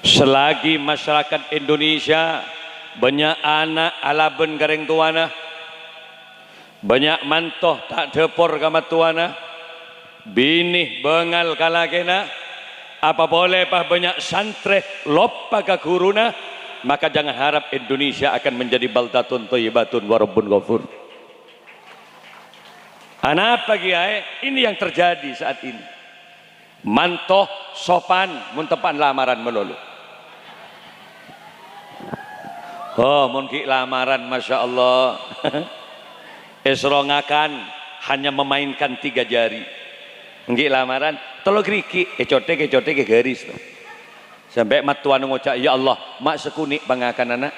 Selagi masyarakat Indonesia banyak anak alaben gareng tuana, banyak mantoh tak depor kama tuana, binih bengal kalakena, apa boleh pah banyak santre lopa ka guruna, maka jangan harap Indonesia akan menjadi baldatun thayyibatun wa rabbun ghafur. Apa kiai? Ini yang terjadi saat ini. Mantoh sopan muntepan lamaran melulu. Oh, mungkin lamaran, masya Allah. Esrongakan hanya memainkan 3 jari. Mungkin lamaran, tolong kriki, ecote garis. Sampai matuan ngocak, ya Allah, mak sekunik bangakan anak.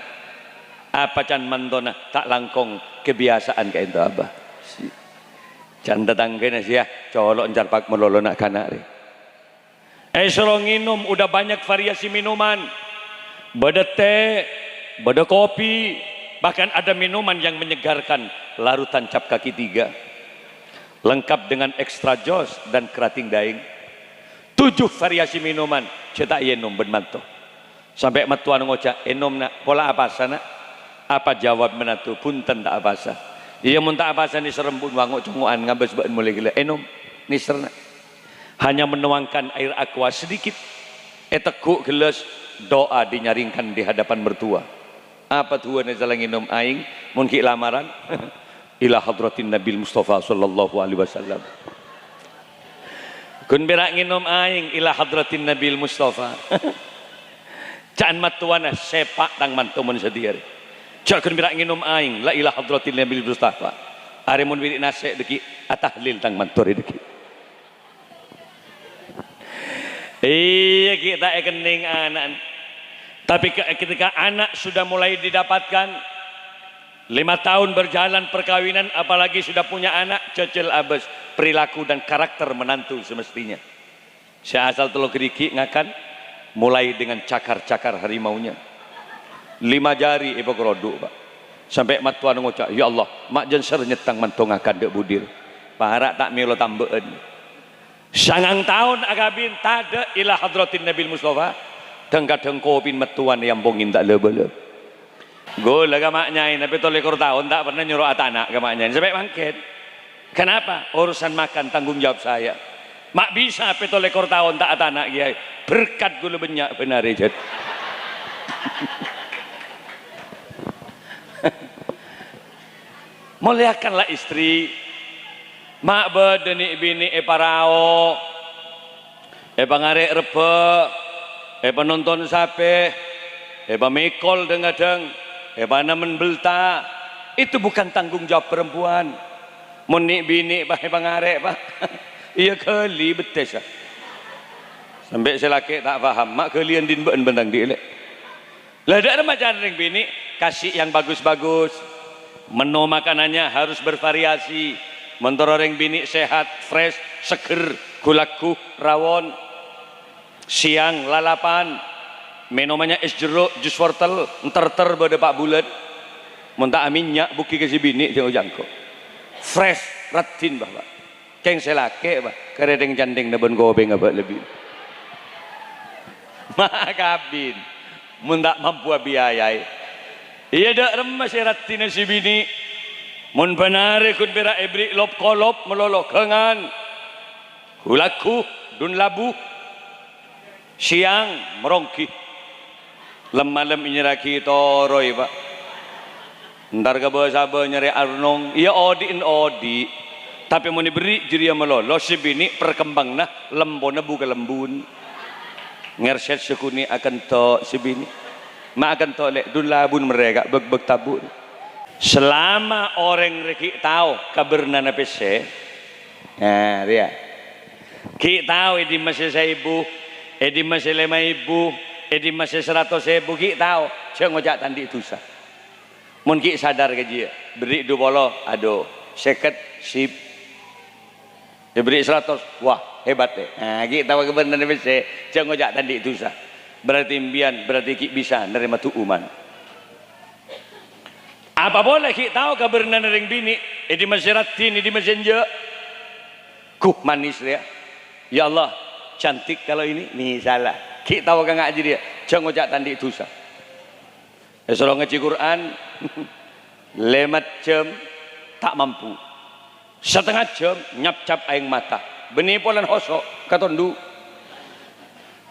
Apa can mantona tak langkong kebiasaan kayak itu abah. Can tetangga sih ya, colok jarpak melolo nak kanari. Esrong minum, udah banyak variasi minuman. Beda teh, beda kopi, bahkan ada minuman yang menyegarkan, larutan cap kaki 3, lengkap dengan extra jos dan kerating daing. 7 variasi minuman, cetak yenom benmanto. Sampai matuan ngocak, enom nak, pola apa sana? Apa jawab menatu? Punten tak apa sah. Iya muntah apa sah ni serempun wangok cunguan ngabes baen mulai gila. Enom ni serna. Hanya menuangkan air aqua sedikit. Etekuk gelas doa dinyaringkan di hadapan mertua. Apa tuan yang salah nginum aing mungkin lamaran ila hadratin Nabi Mustafa sallallahu alaihi wasallam. Kun berak nginum aing ila hadratin Nabi Mustafa. Caan matuana sepak tang mantumun sediari. Cak kun berak nginum aing la ila hadratin Nabi Mustafa. Are mun wirid nasik deki atahlil tang manturi deki. Iya kita kening anak. Tapi ketika anak sudah mulai didapatkan 5 tahun berjalan perkawinan, apalagi sudah punya anak, cecil abes perilaku dan karakter menantu semestinya. Saya asal telur keriki ngakan mulai dengan cakar-cakar harimaunya. 5 jari ibu keroduk pak. Sampai matuan ngocak, ya Allah mak jenser nyetang mantong akan dek budir. Parak tak milo tambaan. Sangang tahun agabin tada ila hadratin Nabi Mustafa. Kadang kopin metuan yang bongin tak lebel. Gol laga maknya ini, tapi tolong ekor tahun tak pernah nyuruh anak maknya ini sampai bangkit. Kenapa? Urusan makan tanggung jawab saya. Mak bisa petol ekor tahun tak anak kiai. Berkat gula banyak benar ejat. Muliakanlah istri. Mak bedeni bini parao. Pangarek rebe. Penonton sape, pemikol dengadeng, nemen belta, itu bukan tanggung jawab perempuan. Monik bini bah pangarek pak, iya keli betes. Sampai selaki tak paham, mak kelian din ben bentang dielek. Lah ada macam ring bini, kasih yang bagus-bagus. Menu makanannya harus bervariasi. Mentor ring bini sehat, fresh, seger, gulaku, rawon. Siang lalapan, minumannya es jeruk, jus wortel, entar-ter pada Pak Bulat. Muntah minyak buki kasih bini tengok jangkau. Fresh ratin bah. Keng selake bah, keredeng jandeng neben gobeng apa lebih. Makabin, muntah mampu biayai. Iya dak remas ratin si bini. Mun benar kun berak ebri lop kolop melolok kengan. Hulaku dun labu. Siang merongki lem-malam nyeraki toroy pak ntar ke bahasa nyari arnong iya odi tapi mau diberi jadi melolo si bini perkembang nah lembona buka lembun ngerset sekuni akan to si bini mak akan to lek dun labun mereka beg tabun selama orang reki tahu kabarna napese nah dia ki tahu di masih saya ibu di masih 5.000, di masih 100.000, ki tahu, saya ngojak tandi itu sah. Mungkin sadar ke dia, beri 20, aduh, seket, sip, dia beri 100, wah hebat deh. Nah, ki tahu kebenaran saya ngojak tandi itu sah. Berarti impian, berarti ki bisa nerima tuuman. Apa boleh ki tahu kebenaran ring bini, di masih ratin, di masih je, manis dia, ya Allah. Cantik kalau ini nih salah kita tahu kan ngaji dia jangan ngojak tandi dosa. Kalau ngaji Quran 5 jam tak mampu, setengah jam nyap-cap aing mata benih polan hosok katondu.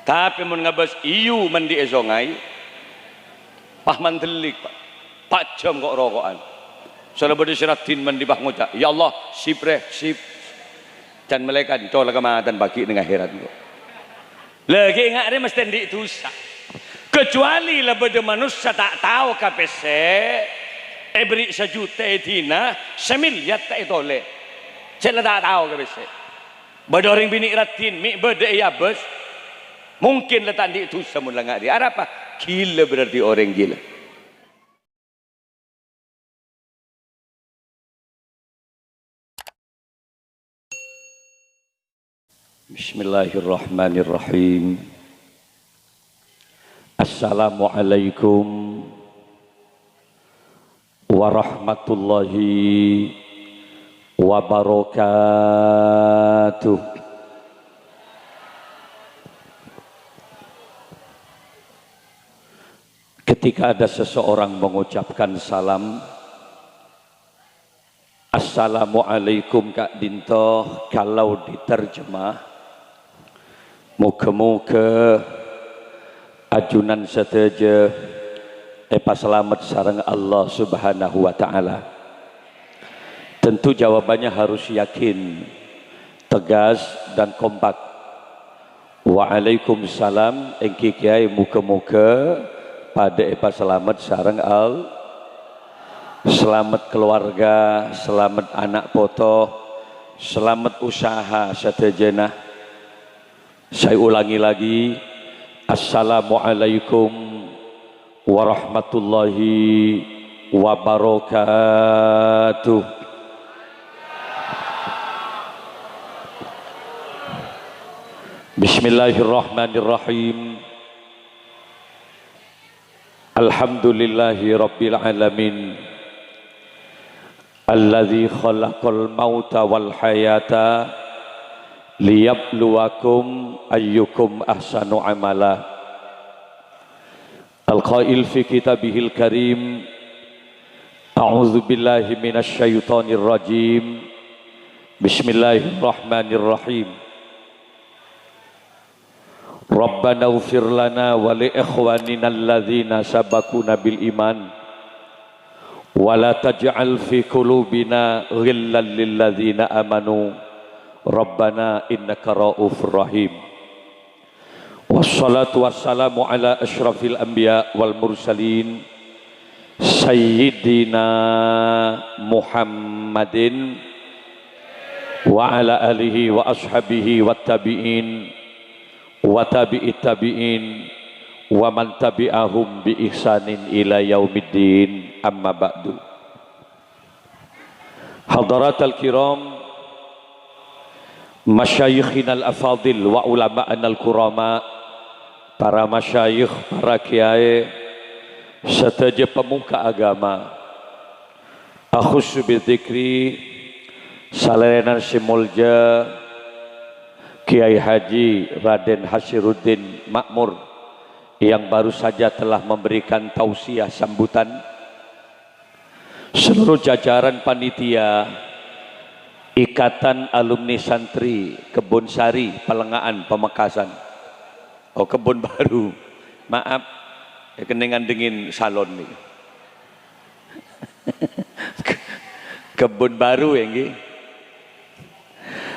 Tapi mun ngabas iyu mandi esongai pah mandelik pak jam kok rokokan. Salah bade siratin mandi bah ngocak ya Allah sip dan malaikat itu lah kematan bagi dengan akhirat kok lagi ngak mesti di dosa kecuali lah bade manusia tak tahu KPC beri sejuta dina semiliar tak itole saya tak tahu KPC bade orang bini ratin mi bade ya bos mungkin letak di dosa mun lah ngak dia apa gila berarti orang gila. Bismillahirrahmanirrahim. Assalamualaikum warahmatullahi wabarakatuh. Ketika ada seseorang mengucapkan salam, Assalamualaikum Kak Dinto, kalau diterjemah muka-muka ajunan seteja epa selamat sareng Allah Subhanahu wa taala. Tentu jawabannya harus yakin, tegas dan kompak. Waalaikumsalam engki kiai muka-muka pada epa selamat sareng selamat keluarga, selamat anak poto, selamat usaha setejana. Saya ulangi lagi, Assalamualaikum warahmatullahi wabarakatuh. Bismillahirrahmanirrahim. Alhamdulillahi rabbil alamin. Alladzi khalaqal mauta wal hayata liyabluwakum ayyukum ahsanu amala. Al-qail fi kitabihil karim, a'udzu billahi minasy syaithanir rajim. Bismillahirrahmanirrahim. Rabbana ighfir lana wa li ikhwanina alladzina sabaquna bil iman wa la taj'al fi qulubina ghillan lil ladzina amanu Rabbana innaka ra'ufur rahim. Wassalatu wassalamu ala asyrafil anbiya wal mursalin Sayyidina Muhammadin wa ala alihi wa ashabihi wa tabi'in wa tabi'it tabi'in wa man tabi'ahum bi ihsanin ila yaumiddin, amma ba'du. Hadaratal kiram, masyayikhin al-afadil wa ulama'an al-kurama, para masyayikh, para kiai serta pemuka agama, akhussu bidzikri salerenan simulja Kiai Haji Raden Hasiruddin Makmur yang baru saja telah memberikan tausiah sambutan, seluruh jajaran panitia Ikatan Alumni Santri Kebun Sari Pelengahan Pamekasan. Oh, Kebun Baru, maaf ya, kenengan dingin salon nih. Kebun Baru ya nggih.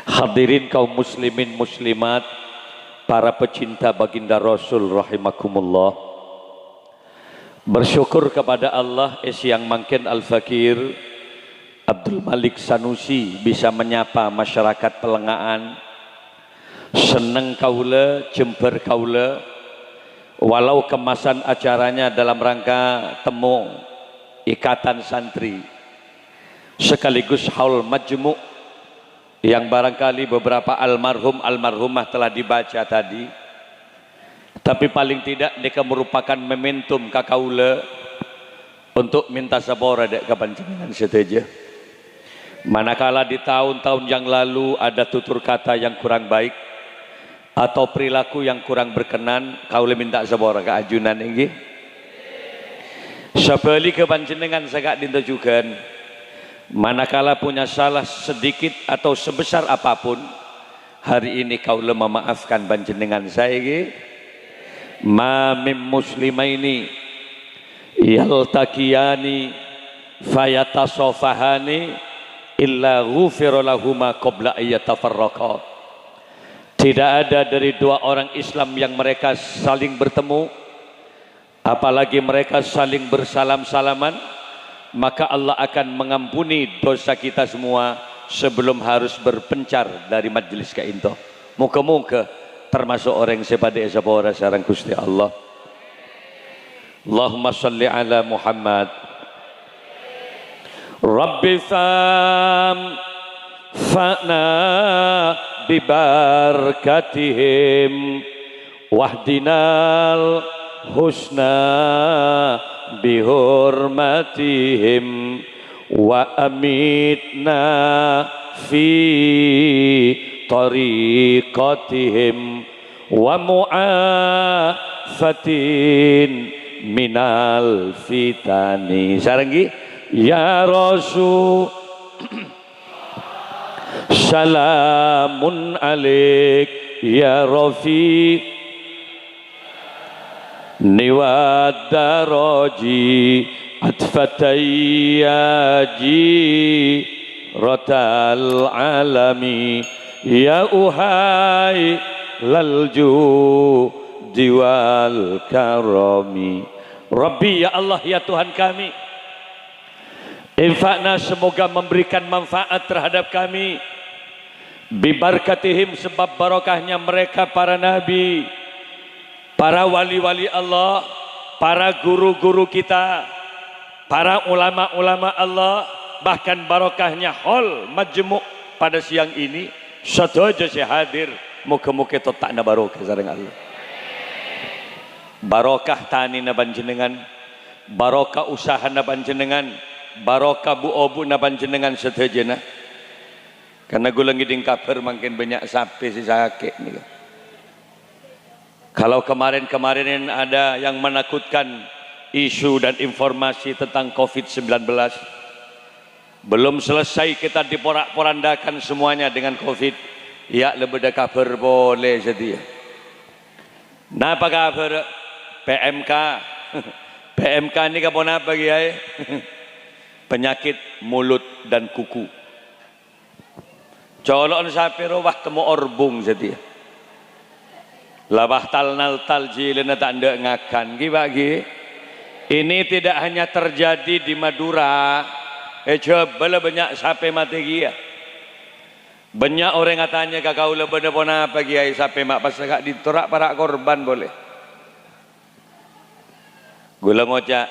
Hadirin kaum muslimin muslimat, para pecinta baginda Rasul rahimakumullah. Bersyukur kepada Allah yang mangken al-fakir Abdul Malik Sanusi bisa menyapa masyarakat Pelengahan. Seneng kaula, jember kaula, walau kemasan acaranya dalam rangka temu ikatan santri sekaligus haul majmu' yang barangkali beberapa almarhum almarhumah telah dibaca tadi, tapi paling tidak mereka merupakan momentum kakaula untuk minta sabora dek kepanjangan seteja. Manakala di tahun-tahun yang lalu ada tutur kata yang kurang baik, atau perilaku yang kurang berkenan, kaula minta sabara ke ajunan inggih. Sabali ke panjenengan sagak dintujukan, manakala punya salah sedikit atau sebesar apapun, hari ini kaula memaafkan panjenengan saya nggih. Ma mim muslimaini yaltaqiyani fayatasafahani illa ghufira lahuma qabla ayyatafarraqa. Tidak ada dari dua orang Islam yang mereka saling bertemu, apalagi mereka saling bersalam-salaman, maka Allah akan mengampuni dosa kita semua sebelum harus berpencar dari majelis kainto. Muka-muka termasuk orang sepada sabora sareng Gusti Allah. Allahumma shalli ala Muhammad. Rabbi fa'na bibarakatihim wahdinal husna bihurmatihim wa amitna fi tariqatihim wa mu'afatin minal fitani. Sarangi ya Rasul salamun alaik ya Rafiq niwad daraji atfatayyaji rotal alami ya uhai lalju diwal karami. Rabbi, ya Allah, ya Tuhan kami, infakna, semoga memberikan manfaat terhadap kami, bibarkatihim, sebab barokahnya mereka para nabi, para wali-wali Allah, para guru-guru kita, para ulama-ulama Allah, bahkan barokahnya hol majmuk pada siang ini. Sadojo saya hadir, muka-muka totakna barokah sareng Allah. Barokah tani na panjenengan, barokah usaha na panjenengan, barokah bu-obu na panjenengan sedejana. Karena gue lagi di kabar makin banyak sapi si sakit nih. Kalau kemarin-kemarin ada yang menakutkan isu dan informasi tentang COVID-19, belum selesai kita diporak-porandakan semuanya dengan COVID. Ya lebih ada kabar boleh sedia. Nah apa kabar PMK? PMK ini kapan apa ya? Penyakit mulut dan kuku. Colon sapi rawah temu orbung sedia. Labah talnal taljilena tak ndak ngakan gibagi. Ini tidak hanya terjadi di Madura. Coba banyak sapi mati dia. Banyak orang katanya kakau lebih pona apa kiai sapi mak pas agak ditorak para korban boleh. Gula ngocak.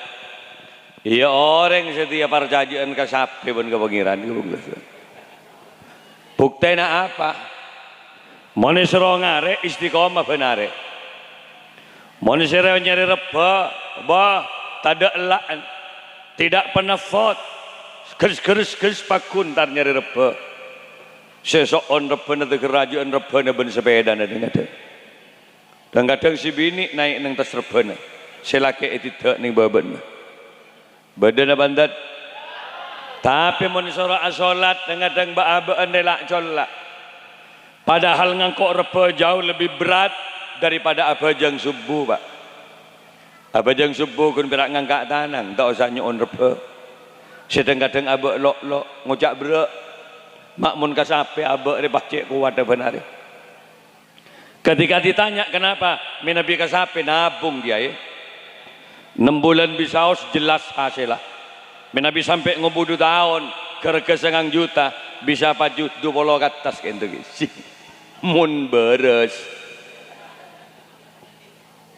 Iya orang setia perjanjian ke sapi pun ke pengiran. Buktinya apa? Monisro ngare istiqomah benare. Monisro nyari reba, tidak elaan, tidak pernah fot, keris pakun tar nyari reba. Sesok on reba nanti kerajaan reba ben sepeda nanti ada. Dan kadang si bini naik neng tas reba na, selaki itu tak neng baban. Badan bandat. Tapi monisro asolat dengan kadang baabaan delak colak. Padahal ngangkok reba jauh lebih berat daripada abajang subuh, Pak. Abajang subuh kun berak ngangkak tanang, tak usah nyon reba. Sedang-kadang abak lok-lok ngocak berak. Makmun kasape abak re pacek kuat benar. Ketika ditanya kenapa minabi kasape nabung dia ya. 6 bulan bisaos jelas hasilnya. Minabi sampai ngubudu tahun kerja 1,5 juta bisa 4 juta 20 ke atas gitu guys. Mun beres.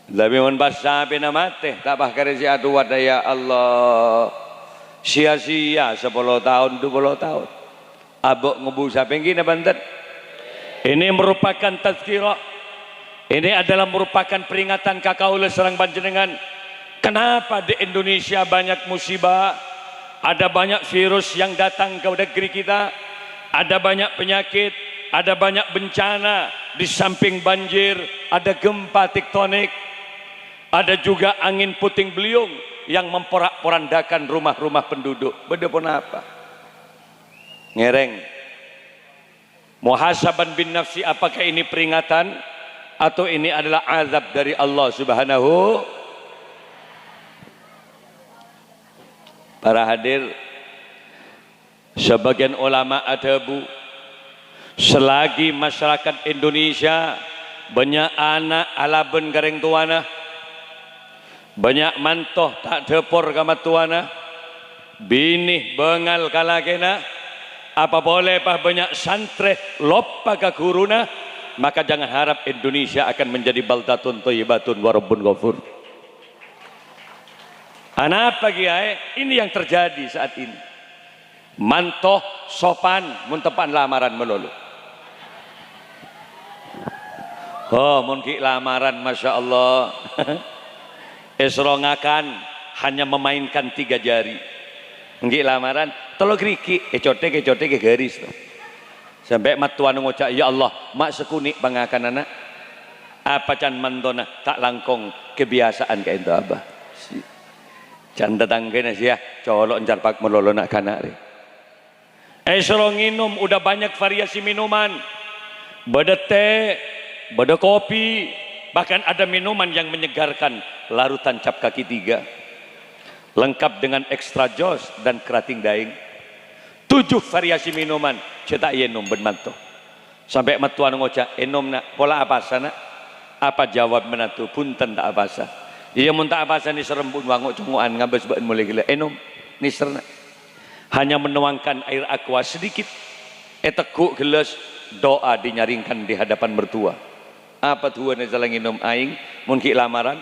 Lebih mun pas sampai nama teh tak bah kerja atu wadaya Allah. Sia-sia 10 tahun 20 tahun. Abok ngebu sampai gini banten. Ini merupakan tazkirah. Ini adalah merupakan peringatan kakaula serang panjenengan. Kenapa di Indonesia banyak musibah? Ada banyak virus yang datang ke negeri kita, ada banyak penyakit, ada banyak bencana di samping banjir ada gempa tektonik, ada juga angin puting beliung yang memporak-porandakan rumah-rumah penduduk. Beda pun apa? Ngereng. Muhasaban bin nafsi, apakah ini peringatan atau ini adalah azab dari Allah Subhanahu? Para hadir, sebagian ulama adabu, selagi masyarakat Indonesia banyak anak alaben gareng tuana, banyak mantoh tak depor kama tuana, binih bengal kalakena, apa boleh pah banyak santre lopa ka guruna, maka jangan harap Indonesia akan menjadi baldatun thayyibatun wa rabbun ghafur. Apa kiai? Ini yang terjadi saat ini. Mantoh sopan muntepan lamaran melulu. Oh, mungkin lamaran, masya Allah. Esrongakan hanya memainkan 3 jari. Mungkin lamaran, tolong riki, cote garis. Sampai matuan ngocak, ya Allah, mak sekunik bangakan anak. Apa can mantona tak langkong kebiasaan kayak itu abah. Can datang kena sih ya, colok ncar pak melolo nak kanak re. Esro nginum udah banyak variasi minuman, beda teh, beda kopi, bahkan ada minuman yang menyegarkan, larutan cap kaki 3, lengkap dengan extra jos dan kerating daing. 7 variasi minuman, cetak yenum ben manto. Sampai matuan ngocak, enom nak pola apa sana? Apa jawab menatu? Punten tak apa sah. Iya muntah apa sah ni serempun wangok cunguan ngabes baen mulai gila. Enom ni serna. Hanya menuangkan air aqua sedikit, tekuk gelas, doa dinyaringkan di hadapan mertua. Apa tuan yang salah minum aing mungkin lamaran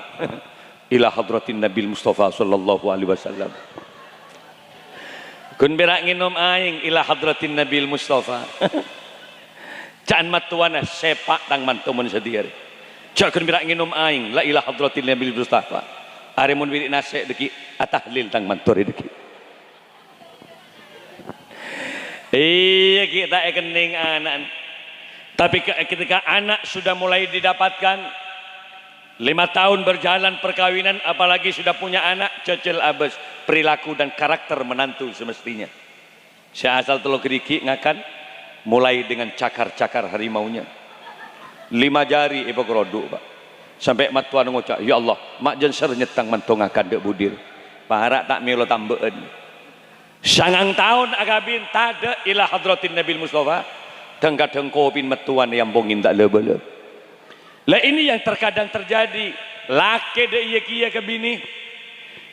ila hadratin Nabi Mustafa sallallahu alaihi wasallam. Kun berak minum aing ila hadratin Nabi Mustafa. Caan matuana sepak tang mantumun sediar. Cak kun berak minum aing la ila hadratin Nabi Mustafa. Are mun wirid nase deki atahlil tang mantur deki. Iya kita kening anak. Tapi ketika anak sudah mulai didapatkan, 5 tahun berjalan perkawinan, apalagi sudah punya anak, cecil abes perilaku dan karakter menantu semestinya. Saya asal telur keriki ngakan, mulai dengan cakar-cakar harimaunya. 5 jari ibu keroduk pak. Sampai matuan ngocak, ya Allah, mak jen sernyetang mantongakan dek budir. Parak tak milo tambaan. Sangang tahun agabin tada ila hadratin Nabi Mustafa. Kadang kopin metuan yang bongin tak lebe. Lah ini yang terkadang terjadi. Lake de iya kia ke bini.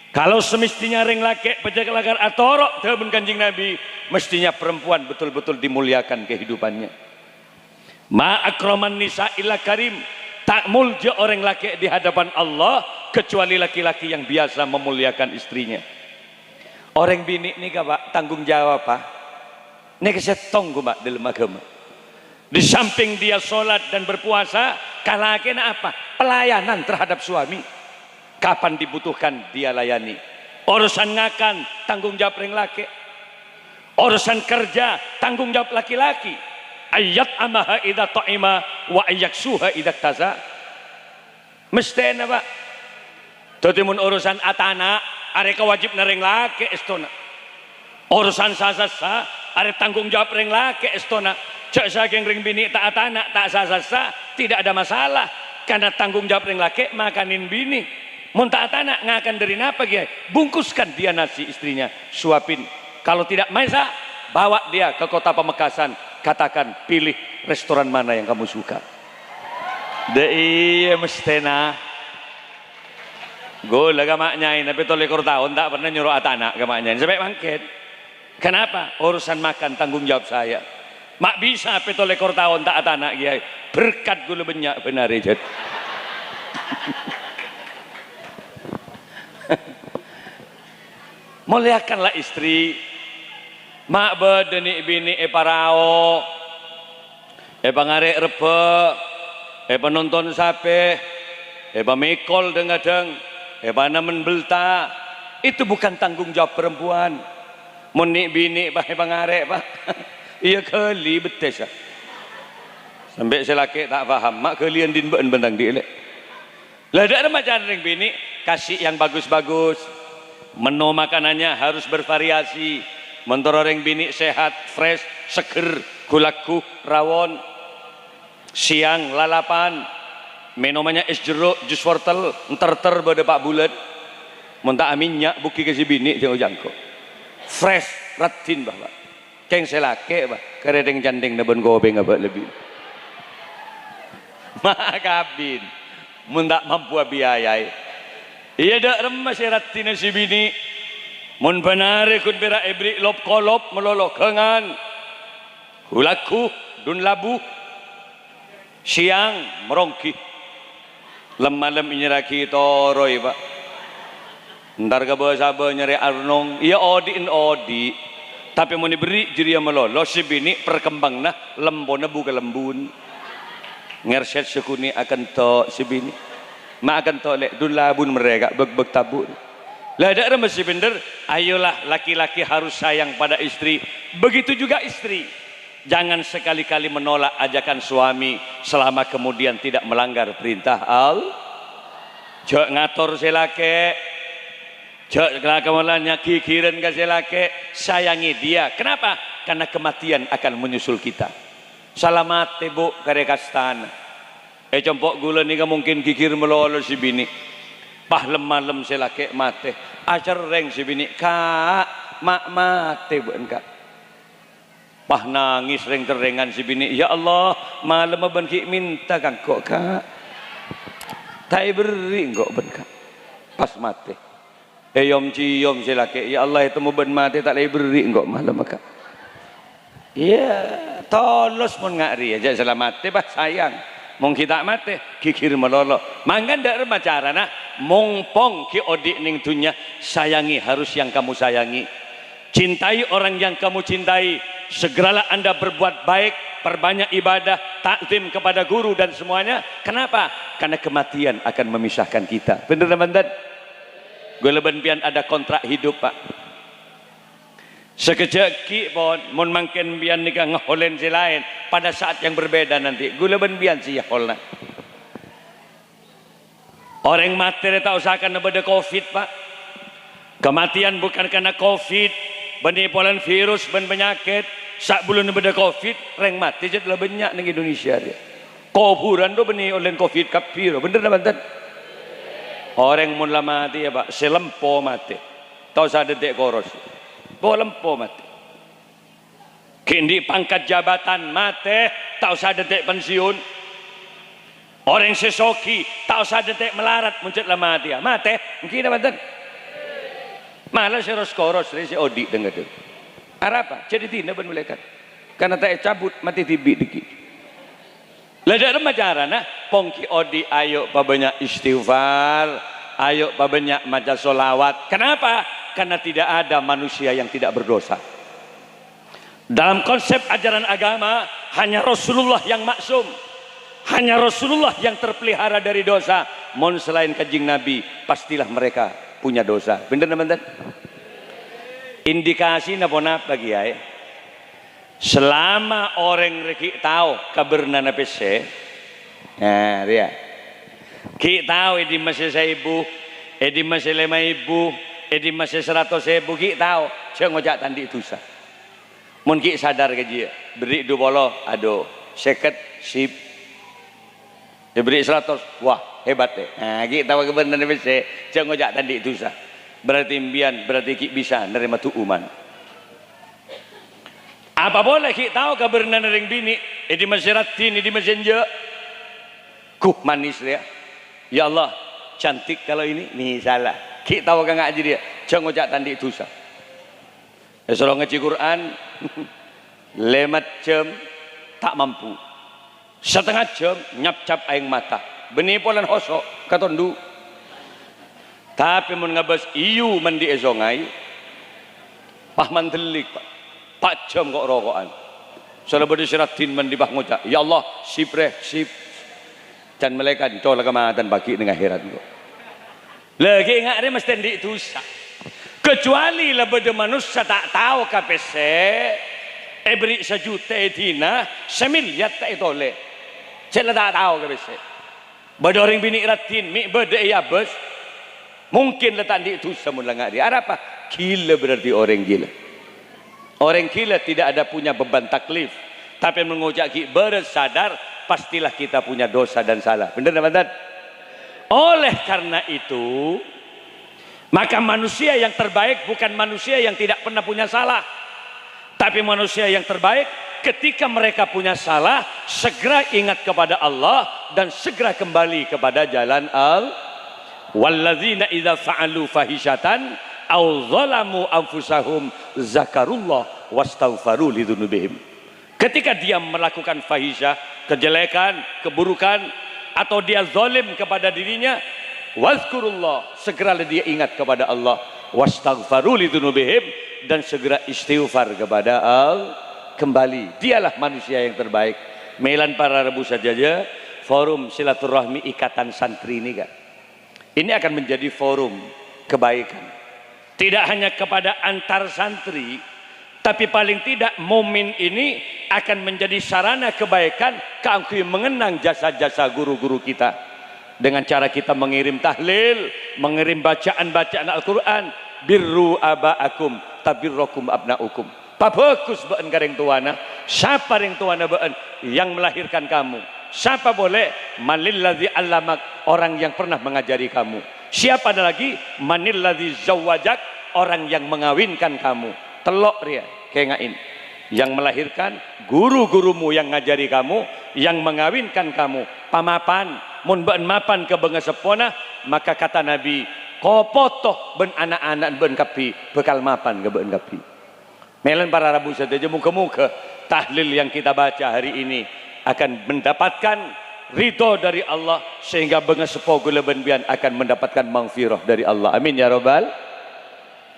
Kalau semestinya ring lake pejak lagar atorok temen kanjing Nabi, mestinya perempuan betul-betul dimuliakan kehidupannya. Ma akraman nisa illa karim. Tak mulja orang laki di hadapan Allah kecuali laki-laki yang biasa memuliakan istrinya. Orang bini ini pak tanggung jawab pak. Ini kesetong gue pak dalam agama. Di samping dia sholat dan berpuasa, kalakena apa? Pelayanan terhadap suami. Kapan dibutuhkan dia layani. Urusan ngakan tanggung jawab ring laki. Urusan kerja tanggung jawab laki-laki. Ayat amaha idza ta'ima wa ayaksuha idza taza. Mesti pak. Totimun urusan atana are kewajib na ring laki estona. Urusan sasasa are tanggung jawab ring laki estona. Cak saking ring bini tak atana tak sasasa tidak ada masalah karena tanggung jawab ring laki makanin bini. Mun tak atana ngakan dari napa kiai? Bungkuskan dia nasi istrinya, suapin. Kalau tidak masak, bawa dia ke kota Pamekasan. Katakan pilih restoran mana yang kamu suka. De iya mestena. Gue lah gamaknya ini, tapi tolekor tahun tak pernah nyuruh atana gamaknya ini sampai mangket. Kenapa? Urusan makan tanggung jawab saya. Mak bisa petolekor tahun tak atana kiai. Berkat gue banyak benar ejat. Muliakanlah istri. Mak bedeni bini parao, pangarek rebe, penonton sape, mikol dengadeng, namen belta. Itu bukan tanggung jawab perempuan. Muni bini bah pangarek bah, iya kali betes. Sampai selaki tak paham, mak kalian din bentang dia lek. Lah ada macam ring bini kasih yang bagus-bagus. Menu makanannya harus bervariasi. Mentor orang bini sehat, fresh, seger, gulaku, rawon. Siang lalapan. Minumannya es jeruk, jus wortel, entar-ter pada Pak Bulet. Montak aminnya buki kasih bini tengok jangkau. Fresh, ratin bah. Keng selake bah, keredeng jandeng nebon gobeng apa lebih. Makabin mun tak mampu biayai iya dak remas ratina si bini mun benare kun bera ebri lop kolop melolo kengan hulaku dun labu siang merongki lem-malam inyeraki toroi pak ntar ke bawah sabar nyari arnong iya odi tapi mau diberi jiria melolo si bini perkembang nah lembona buka lembun ngerset sekuni akan to si bini mak akan to lek dun labun mereka beg tabur lah ada masih bener ayolah laki-laki harus sayang pada istri begitu juga istri jangan sekali-kali menolak ajakan suami selama kemudian tidak melanggar perintah jok ngatur selake jok kelakuannya kikiran ke selake sayangi dia kenapa karena kematian akan menyusul kita salamat bu kare kastan compok gula ni mungkin kikir melolo si bini pah lem-malem selake mate acar reng si bini kak mak mate bukan kak pah nangis reng terengan si bini ya Allah malam aban ki minta kang kok kak tak beri kok ben kak pas mate yom cium selake ya Allah itu mau ben mate tak beri kok malam kak iya tolos mun ngari aja selamat bah sayang mong kita mate kikir melolo mangga ndak remacara nah mongpong ki odik ning dunya sayangi harus yang kamu sayangi cintai orang yang kamu cintai segeralah anda berbuat baik perbanyak ibadah takzim kepada guru dan semuanya kenapa karena kematian akan memisahkan kita bener teman-teman gue leben pian ada kontrak hidup pak sekejap ki pun mun mangken bian nikah ngeholen si lain pada saat yang berbeda nanti gula ben bian si holna orang mati tak usahakan pada covid pak kematian bukan karena covid penipuan virus ben penyakit sak bulan pada covid reng mati jadi banyak nang Indonesia dia kuburan tu beni oleh covid kapiro bener teman-teman orang mun lama mati ya pak selempo mati tahu sadedek koros bolempo mati kini pangkat jabatan mati tak usah detik pensiun orang sesoki tak usah detik melarat muncul lama dia mati mungkin teman-teman malah seros koros si odik dengar tu apa jadi tidak bermulaikan karena tak cabut mati tibi dikit lada remacara nah pongki odi ayo banyak istighfar ayo banyak maca solawat kenapa karena tidak ada manusia yang tidak berdosa dalam konsep ajaran agama hanya Rasulullah yang maksum hanya Rasulullah yang terpelihara dari dosa mohon selain kanjeng Nabi pastilah mereka punya dosa bener teman-teman indikasi napa bagi ya selama orang reki tahu kabarna napese nah dia ki tahu di masih ibu di masih lema ibu di masih 100.000 ki tahu jangan ngojak tandi dosa mungkin sadar ke dia beri 20 aduh seket sip diberi 100 wah hebat deh nah ki tahu kebenaran bese jangan ngojak tandi dosa berarti imbian berarti ki bisa nerima tuuman apa boleh ki tahu kebenaran ring bini di masih ratin di masih je manis dia ya Allah cantik kalau ini nih salah ki tahu kan ngaji dia jangan ngojak tandi dosa Esok ngaji Quran 5 jam tak mampu setengah jam nyap-cap aing mata benih polan hosok katondu tapi mun ngabas iyu mandi esongai pah mandelik pak jam kok rokokan salah bade siratin mandi bah ngocak ya Allah sipre sip dan malaikat tolak kematan bagi dengan akhirat kok lagi ingat dia mesti di dosa kecuali lah bade manusia tak tahu KPC beri 1 juta dina 1 miliar tak toleh Saya tak tahu ke besok. Bada orang bini ratin, mi beda ya bos. Mungkin letak di itu semula ngak dia. Ada apa? Gila berarti orang gila. Orang gila tidak ada punya beban taklif. Tapi mengojak bersadar, pastilah kita punya dosa dan salah. Benar tak? Oleh karena itu, maka manusia yang terbaik bukan manusia yang tidak pernah punya salah. Tapi manusia yang terbaik ketika mereka punya salah, segera ingat kepada Allah dan segera kembali kepada jalan walladzina idza fa'alu fahishatan aw zalamu anfusahum zakarullah wastaghfaru lidzunubihim. Ketika dia melakukan fahisyah, kejelekan, keburukan, atau dia zalim kepada dirinya, wazkurullah, segeralah dia ingat kepada Allah, wastaghfaru lidzunubihim, dan segera istighfar kepada Allah, kembali. Dialah manusia yang terbaik. Melan para rebu saja forum silaturahmi ikatan santri ini kan. Ini akan menjadi forum kebaikan. Tidak hanya kepada antar santri, tapi paling tidak momen ini akan menjadi sarana kebaikan kami mengenang jasa-jasa guru-guru kita. Dengan cara kita mengirim tahlil, mengirim bacaan-bacaan Al-Quran, birru aba'akum tabirrokum abna'ukum. Bagus beun gareng tuana. Siapa yang tuana beun? Yang melahirkan kamu. Siapa boleh? Manilladzi allamak, orang yang pernah mengajari kamu. Siapa ada lagi? Manilladzi zawajak, orang yang mengawinkan kamu. Telok dia kengain. Yang melahirkan guru-gurumu yang ngajari kamu, yang mengawinkan kamu. Pamapan, mun beun mapan ke benga sepona, maka kata Nabi, kopotoh ben anak-anak ben kapi, bekal mapan ke beun kapi. Melan para rabu saja muka-muka tahlil yang kita baca hari ini akan mendapatkan ridho dari Allah, sehingga benga sepo gula benbian akan mendapatkan maghfirah dari Allah. Amin ya robbal.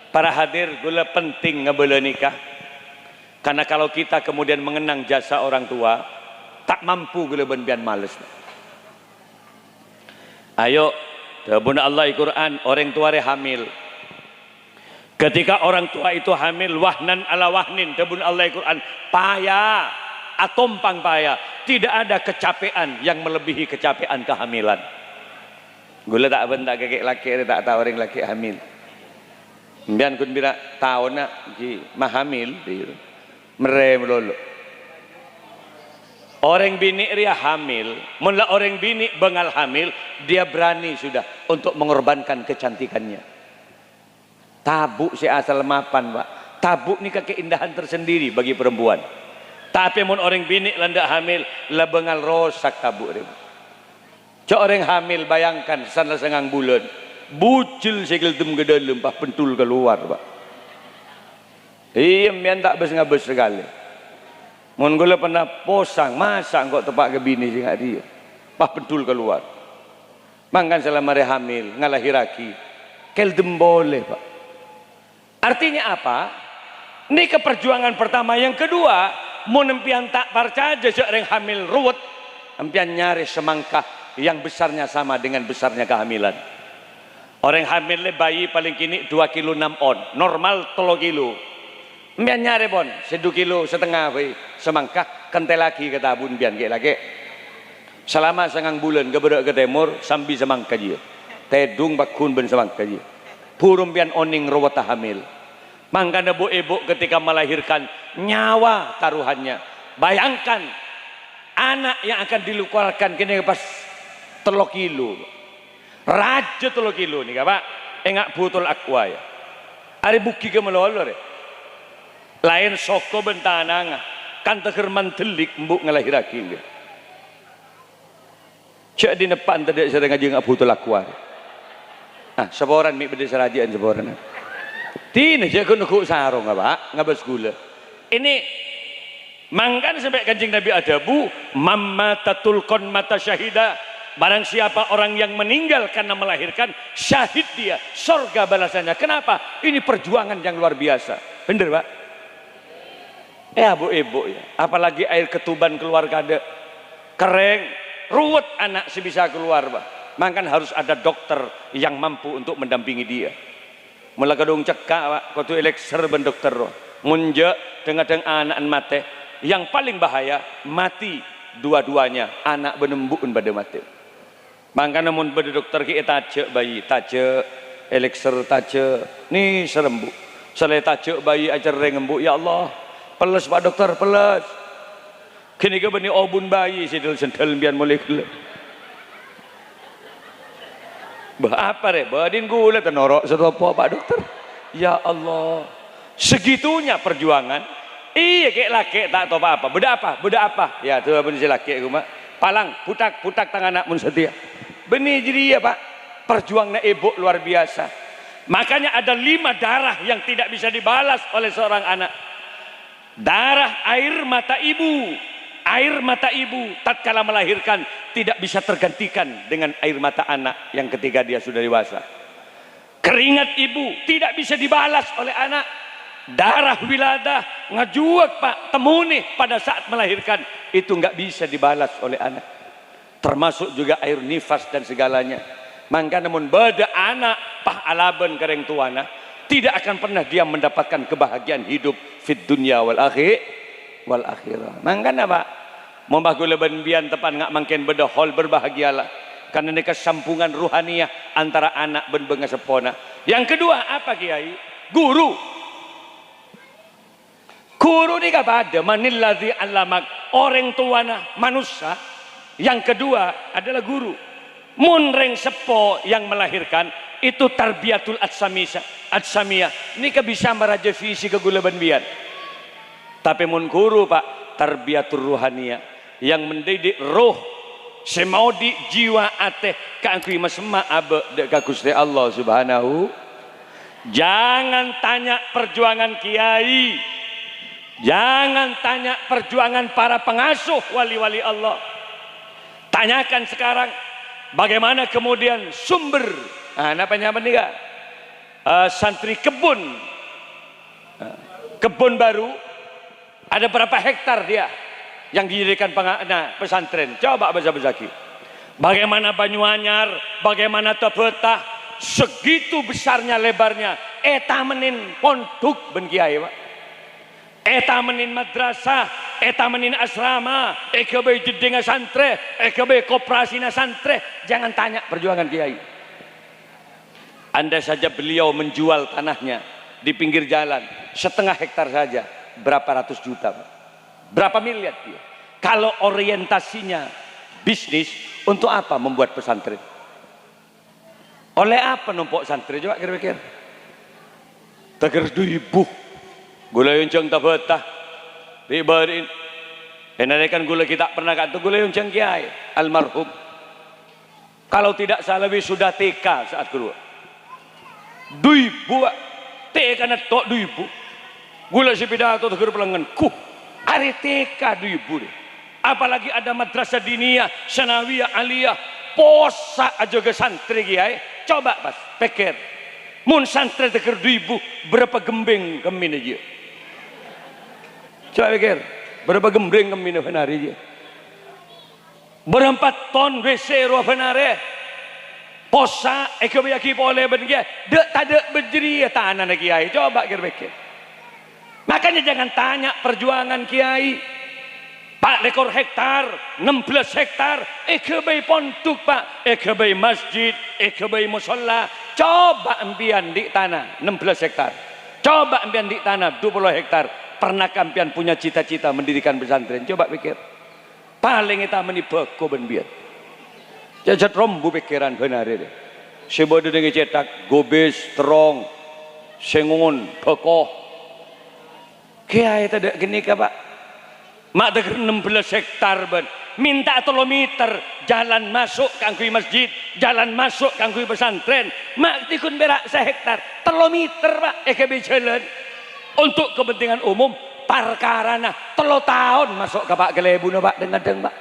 Para hadir, gula penting ngebela nikah. Karena kalau kita kemudian mengenang jasa orang tua, tak mampu gula benbian males. Ayo, tabun Allah Al-Quran, orang tua hamil. Ketika orang tua itu hamil, wahnan ala wahnin, tabun Allah Al-Quran, payah, atompang payah. Tidak ada kecapean yang melebihi kecapean kehamilan. Gula tak bentak kakek laki, tak tahu orang laki hamil. Kemudian kun bila tahu nak ji mahamil, merem lolo. Orang bini dia hamil, mula orang bini bengal hamil, dia berani sudah untuk mengorbankan kecantikannya. Tabuk si asal mapan, Pak. Tabuk ni keindahan tersendiri bagi perempuan. Tapi mun orang bini landak hamil, lah bengal rosak tabuk dia. Cok orang hamil bayangkan sana sengang bulan. Bucil segel dem ke dalam, Pak, pentul keluar, Pak. Iya, mian tak bes-ngabes sekali. Mun gula pernah posang, masa kok tepak ke bini sih nggak dia. Pak pentul keluar. Mangkan selama dia hamil, ngalahiraki. Kel dem boleh, Pak. Artinya apa? Ini keperjuangan pertama. Yang kedua, mun empian tak percaya seorang hamil ruwet, empian nyari semangkah yang besarnya sama dengan besarnya kehamilan. Orang hamil le bayi paling kini 2 kilo 6 on, normal 3 kilo. Mbian nyare bon, 1 kilo setengah bayi semangkah kentel lagi ke tabun bian ke lagi. Selama sengang bulan ke berak ke timur sambil semangkah dia. Tedung bakun ben semangkah dia. Purum bian oning rawat hamil. Mangkana bu ibu ketika melahirkan nyawa taruhannya. Bayangkan anak yang akan dilukarkan kini pas 3 kilo. Raja 3 kilo nih Pak, enggak butul aqua ya. Ari buki ke melolor ya. Lain soko bentanang, kan teker mantelik mbuk ngelahiraki dia. Cek di depan tadi sedang ngaji enggak butul aqua. Ah, seboran mi bede serajaan seboran. Tine cek nuku sarung Pak, ngabas gula. Ini mangkan sampai Kanjeng Nabi adabu, mamma tatulkon mata syahida. Barang siapa orang yang meninggal karena melahirkan, syahid dia, surga balasannya. Kenapa? Ini perjuangan yang luar biasa. Bener Pak? Bu ibu ya. Apalagi air ketuban keluar kada kering, ruwet anak si bisa keluar Pak. Maka harus ada dokter yang mampu untuk mendampingi dia. Mula kadung cekak Pak, kudu elixir ben dokter. Munjak dengan anak mate. Yang paling bahaya mati dua-duanya anak benembun pada mati. Maka namun pada dokter kita tajuk bayi, tajuk elixir, tajuk ni serembu. Selain tajuk bayi ajar rengembu, ya Allah, peles Pak Dokter, peles. Kini ke bani obun bayi sendal biar mulai gelap. Bah apa re? Badin gula tenorok setopo Pak Dokter. Ya Allah, segitunya perjuangan. Iya kayak laki tak tahu apa. Beda apa? Beda apa? Ya tuh apa sih laki aku mak. Palang, putak tangan anak mun setia. Benih jadi ya Pak. Perjuangan ibu luar biasa. Makanya ada 5 darah yang tidak bisa dibalas oleh seorang anak. Darah air mata ibu. Air mata ibu tatkala melahirkan tidak bisa tergantikan dengan air mata anak yang ketika dia sudah dewasa. Keringat ibu tidak bisa dibalas oleh anak. Darah wiladah ngajuak Pak, temuni pada saat melahirkan itu nggak bisa dibalas oleh anak. Termasuk juga air nifas dan segalanya. Maka namun beda anak pah alaban kereng tuana tidak akan pernah dia mendapatkan kebahagiaan hidup fit dunya wal akhirah. Maka apa? Mombah gula benbian tepan ngak mangken beda hol berbahagialah karena ini kesampungan ruhaniyah antara anak ben benga sepona. Yang kedua apa Kiai? Guru. Guru ni kepada manilladzi alamak orang tuana manusia. Yang kedua adalah guru. Munreng sepo yang melahirkan itu tarbiyatul atsamiyah. Ini bisa meraja visi ke gula benbian. Tapi mun guru Pak tarbiyatul ruhaniyah yang mendidik roh semaudi jiwa ate kangkui masma abe dek Gusti Allah Subhanahu. Jangan tanya perjuangan kiai, jangan tanya perjuangan para pengasuh wali-wali Allah. Tanyakan sekarang bagaimana kemudian sumber apa nih santri kebun baru ada berapa hektar dia yang dijadikan pesantren. Coba baca bezaki. Bagaimana Banyuanyar, bagaimana Tebetah, segitu besarnya lebarnya. Eta menin ponduk ben kiai Pak. Eta menin madrasah, eta menin asrama, EKB jedinga santre, EKB koperasina santre. Jangan tanya perjuangan kiai. Anda saja beliau menjual tanahnya di pinggir jalan, setengah hektar saja, berapa ratus juta Pak. Berapa miliar dia? Kalau orientasinya bisnis, untuk apa membuat pesantren? Oleh apa numpuk santri? Coba kira-kira. Teger 2000. Gula yuncang tabetah. Ribarin. Enarikan gula kita pernah kata gula yuncang kiai. Almarhum. Kalau tidak salah sudah TK saat kedua. 2000. TK na tok 2000. Gula si pidato teger pelangan. Hari TK 2000 deh. Apalagi ada madrasah diniyah, sanawiyah, aliyah, posa aja ke santri kiai. Coba pas, pikir. Mun santri teker 2000, berapa gembeng kemin aja. Coba pikir, berapa gembeng kemin benari aja. Berapa ton WC ruah benari. Posa, ekobiyaki boleh ben kiai. Dek tak dek berjeri tanah kiai. Coba pikir. Makanya jangan tanya perjuangan kiai. Pak lekor hektar, 16 hektar, EKB ponduk Pak, EKB masjid, EKB musola. Coba ambian di tanah 16 hektar. Coba ambian di tanah 20 hektar. Pernah kampian punya cita-cita mendirikan pesantren? Coba pikir. Paling kita menibako benbian. Jajat rombu pikiran benar ini. Sebodoh dengan cetak, gobes, terong, sengun, bekoh. Kiai tidak gini Pak. Mak deger 16 hektar ben. Minta kilometer jalan masuk kangkui masjid, jalan masuk kangkui pesantren. Mak tikun berak sehektar, kilometer Pak EKB jalan. Untuk kepentingan umum parkarana 3 tahun masuk ke Pak Gelebu Pak dengan Pak.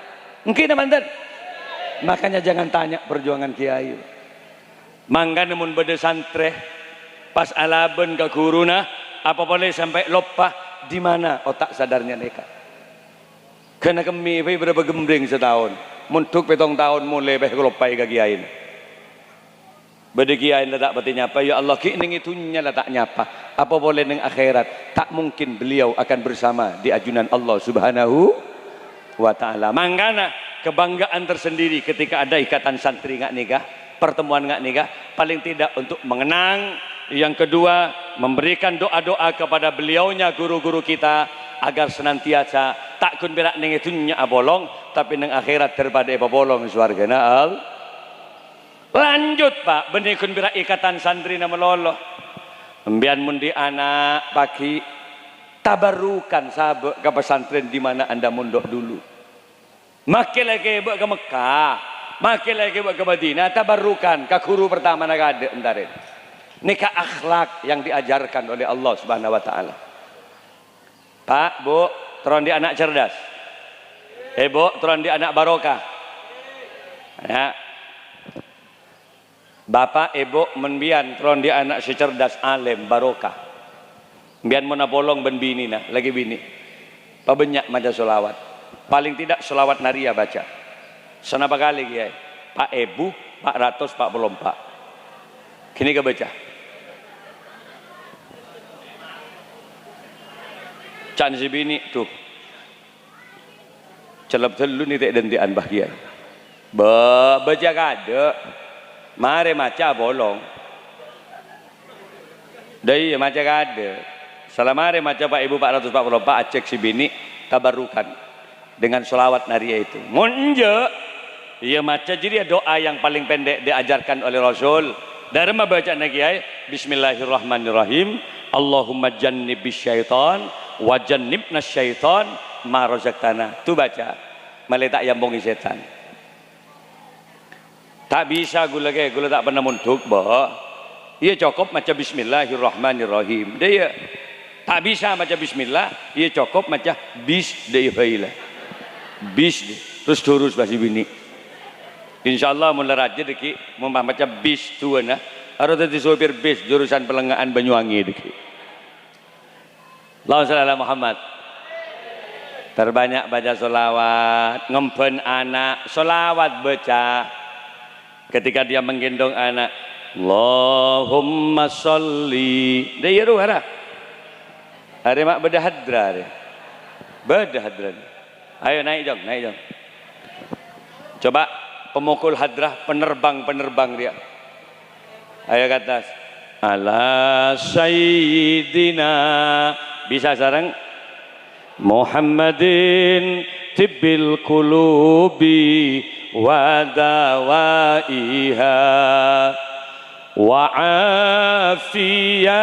Mungkin mantan. Makanya jangan tanya perjuangan kiai. Mangga nemun bede santre pas alaben ke guruna apa boleh sampai lupa di mana otak sadarnya mereka. Kena kami berapa gembreng setahun. Muntuk 7 tahun mulai kelopai ke kiai. Bade kiai tak pati nyapa. Ya Allah ki ning itunya tak nyapa. Apa boleh ning akhirat? Tak mungkin beliau akan bersama di ajunan Allah Subhanahu. wa ta'ala. Mangkana kebanggaan tersendiri ketika ada ikatan santri ngak nikah, pertemuan ngak nikah, paling tidak untuk mengenang. Yang kedua, memberikan doa-doa kepada beliaunya guru-guru kita agar senantiasa tak kun berak ning dunya abolong, tapi nang akhirat daripada bolong swargana al. Lanjut Pak, benih kun berak ikatan santri na meloloh. Mbian mundi anak pagi tabarukan sahabat ke pesantren di mana Anda mondok dulu. Makin lagi buat ke Mekah, makin lagi buat ke Madinah, tabarukan ke guru pertama nak ada entarin. Nikah akhlak yang diajarkan oleh Allah Subhanahu wa taala. Pak, Bu, turun di anak cerdas. Bu, turun di anak barokah. Ya. Bapak, Ibu, menbian turun di anak secerdas alim barokah. Bian mana bolong ben bini nah, lagi bini. Pak banyak maca solawat. Paling tidak solawat naria baca. Senapa kali kiai? Pak Ebu, Pak Ratus, Pak belum Pak. Kini ke baca. Can si bini tuh. Celap telu ni tak dentian bah kiai. Baca kada. Mare maca bolong. Dai maca kada. Salamare maca Pak Ibu Pak Ratus Pak Belum Pak acek si bini tabarukan dengan sholawat naria itu. Munje, ia maca jadi doa yang paling pendek diajarkan oleh Rasul. Dari membaca nagiai Bismillahirrahmanirrahim. Allahumma jannibis syaitan wa jannibnas syaitan ma razaqtana. Tu baca. Maletak yambongi setan. Tak bisa gula tak pernah muntuk bah. Ia cukup maca Bismillahirrahmanirrahim. Dia tak bisa baca bismillah, ia cukup baca bis de ibaila. Bis de. Terus terus basi bini. Insyaallah mulai rajin deki mau baca bis tuana. Harus tadi sopir bis jurusan Pelengahan Banyuwangi deki. Allahumma shalli ala Muhammad. Terbanyak baca solawat, ngempen anak, solawat baca. Ketika dia menggendong anak, Allahumma sholli. Dia ruhara. Hari mak bedah hadra dia. Bedah hadra. Ayo naik jom, naik jom. Coba pemukul hadrah, penerbang dia. Ayo ke atas. Ala sayyidina. Bisa sarang? Muhammadin tibbil qulubi wa dawaiha wa afiyatil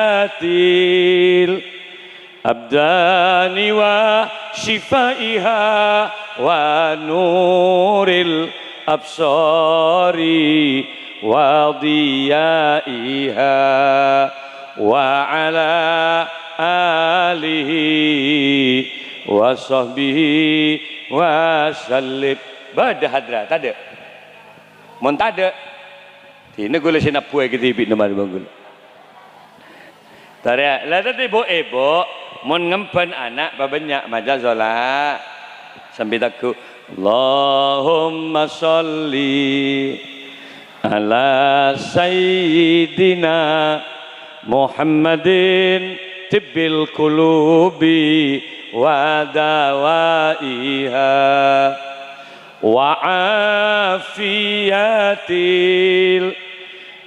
abdani wa shifaiha wa nuril absari wa diyaiha wa ala alihi wa sahbihi wa sallim. Badah hadra, tak ada. Mun tak ada. Ini gula sina puai kita ibit nama bangul. Tarik, lah tadi ibu, mun ngempen anak banyak maca solat. Sambil takut Allahumma sholli ala sayyidina Muhammadin tibbil qulubi wa dawaiha wa afiyatil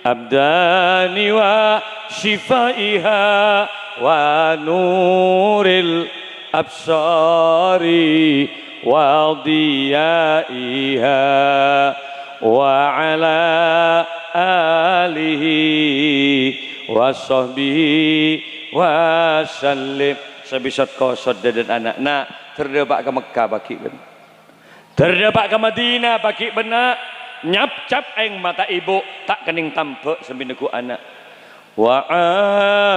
abdani wa shifaiha wa nuril absari wa diyaiha wa ala alihi wa sahbihi wa sallim. Sebisat kosot dan anak nak terdapat ke Mekah baki ben. Terdapat ke Madinah baki benak. Nyap cap aing mata ibu tak kening tampak sembineku anak. Wa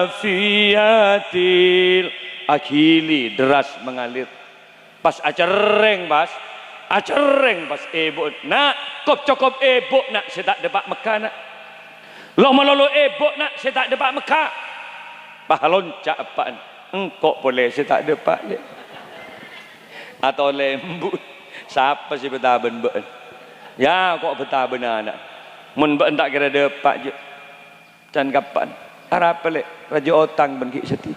afiyatil akili deras mengalir. Pas acereng pas ibu nak kop cokop ibu nak saya tak dapat Mekah nak. Lo melolo ibu nak saya tak dapat Mekah. Pahalonca apaan? Engkau boleh saya tak dapat je. Atau lembut. Siapa sih betaben ben? Ya kok betaben anak. Mun ben tak kira dapat je. Dan kapan? Harap pelik raja otang ben ki seti.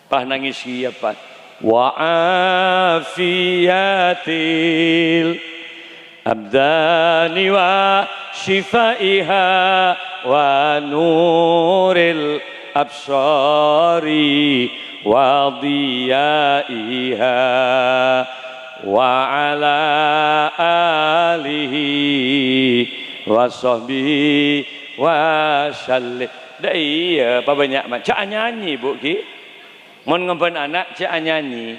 Pah nangis siapa? wa afiyatil abdani wa shifaiha wa nuril absari wa diyaiha wa ala alihi wa sahbihi wa sallim. Dah iya apa banyak macam nyanyi bu ki. Mun ngemben anak cak nyanyi.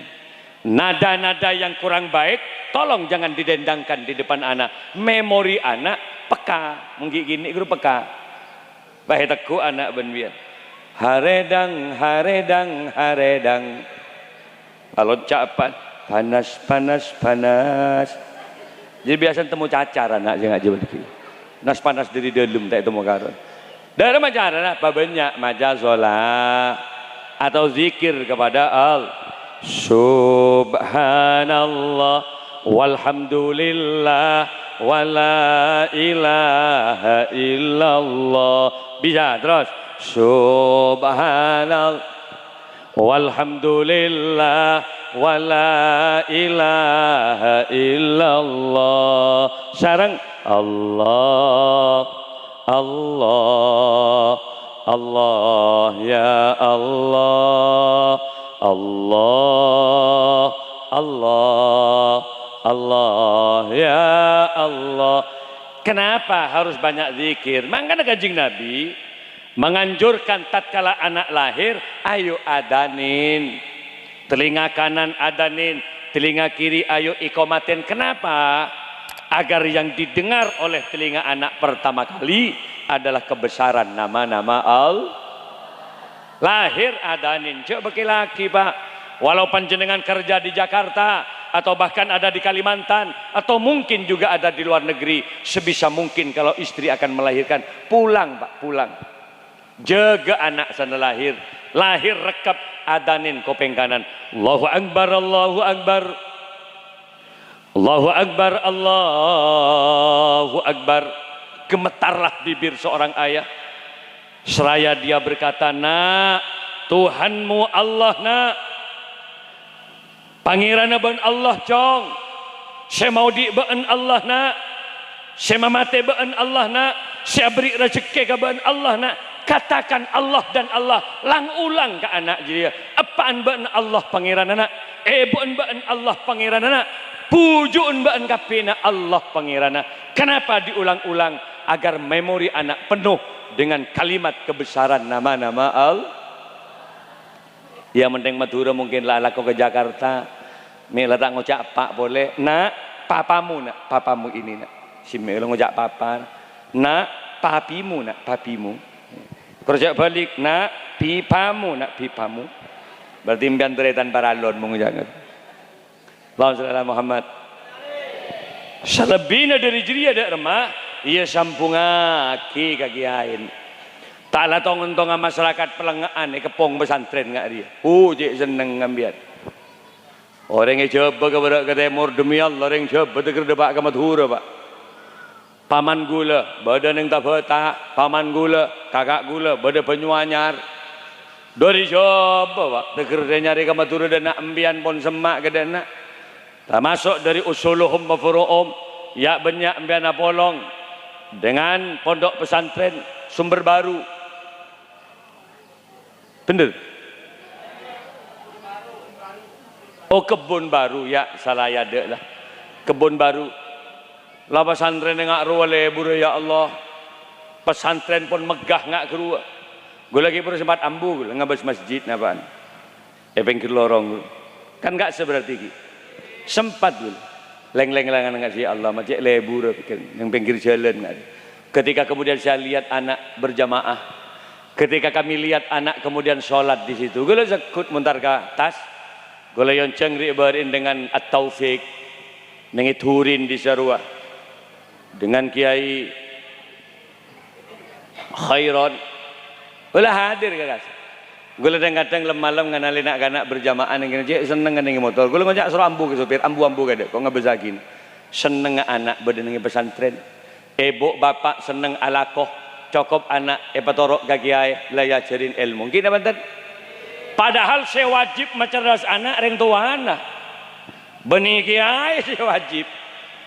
Nada-nada yang kurang baik tolong jangan didendangkan di depan anak. Memori anak peka. Mungkin gini guru peka. Bahe teku anak ben biar. Haredang haredang haredang. Kalau capan panas panas panas. Jadi biasa temu cacar anak jangan aja begini. Nas panas dari dalam tak temu karon. Dari macam mana? Banyak macam sholat atau zikir kepada Allah. Subhanallah walhamdulillah wala ilaha illallah. Bisa terus. Subhanallah walhamdulillah wala ilaha illallah. Sarang Allah Allah Allah ya Allah Allah Allah Allah ya Allah. Kenapa harus banyak zikir? Makanya Kanjeng Nabi menganjurkan tatkala anak lahir, ayo adanin. Telinga kanan adanin, telinga kiri ayo ikomatin. Kenapa? Agar yang didengar oleh telinga anak pertama kali adalah kebesaran nama-nama Allah. Lahir adanin, coba bagi laki pak. Walau panjenengan kerja di Jakarta atau bahkan ada di Kalimantan atau mungkin juga ada di luar negeri, sebisa mungkin kalau istri akan melahirkan pulang pak, pulang. Jaga anak sana lahir, lahir rekap adanin kopeng kanan. Allahu Akbar, Allahu Akbar, Allahu Akbar, Allahu Akbar. Gemetarlah bibir seorang ayah seraya dia berkata, nak, Tuhanmu Allah nak, pangeran ben Allah cong, saya mau di ben Allah nak, saya mate ben Allah nak, saya beri rezeki ke ben Allah nak. Katakan Allah dan Allah, lang ulang ke anak dia. Apaan ben Allah pangeran anak? Buen ben Allah pangeran anak. Pujuun ben kapina Allah pangeran anak. Kenapa diulang-ulang? Agar memori anak penuh dengan kalimat kebesaran nama-nama Allah. Ya mending Madura mungkin lah laku ke Jakarta. Mila tak ngocak pak boleh. Nak, papamu nak, papamu ini nak. Si Mila ngocak papa. Nak, papimu nak, papimu. Kerja balik nak pipamu nak pipamu. Berarti impian teretan paralon mengujangan. Allahumma shalli ala Muhammad. Selebihnya dari jiri ada remah, ia sampungaki kagiain. Taklah tongon-tongan masyarakat pelengaan kepong pesantren ngak dia. Cik seneng ngambiat. Orang yang coba ke timur demi Allah, orang yang coba ke depan ke Madura pak. Paman gula, badan yang tak betah, paman gula, kakak gula, badan penyuanyar. Dari coba pak, teker nyari ke Madura dan nak ambian pon semak ke dana. Termasuk dari usuluhum wa furu'um, ya banyak ambian apolong dengan pondok pesantren sumber baru. Bener? Oh kebun baru ya, salah ya dek lah. Kebun baru. Lah pesantren ngak ruwa lebur ya Allah. Pesantren pun megah ngak keruwa. Gue lagi sempat ambu ngabas masjid napaan. Pengkir lorong. Kan gak seberarti ki. Sempat gue. Leng-leng-lengan ngak si Allah macam lebur yang pinggir jalan ngak. Ketika kemudian saya lihat anak berjamaah. Ketika kami lihat anak kemudian sholat di situ. Gue sekut muntar ke tas. Gue yonceng ribarin dengan at-taufiq. Nengiturin di Sarua. Dengan Kiai Khairon boleh hadir ke kas. Gue kadang-kadang malam nganalin anak-anak berjamaah yang kena seneng ngenengi motor. Gue ngajak suruh ambu ke supir, ambu kada. Kok ngebesakin. Seneng anak berdengi pesantren. Ibu bapak seneng alakoh, cokop anak epatorok ke Kiai layajarin ilmu. Mungkin apa Padahal saya wajib mencerdas anak reng tua anak. Benih kiai saya wajib.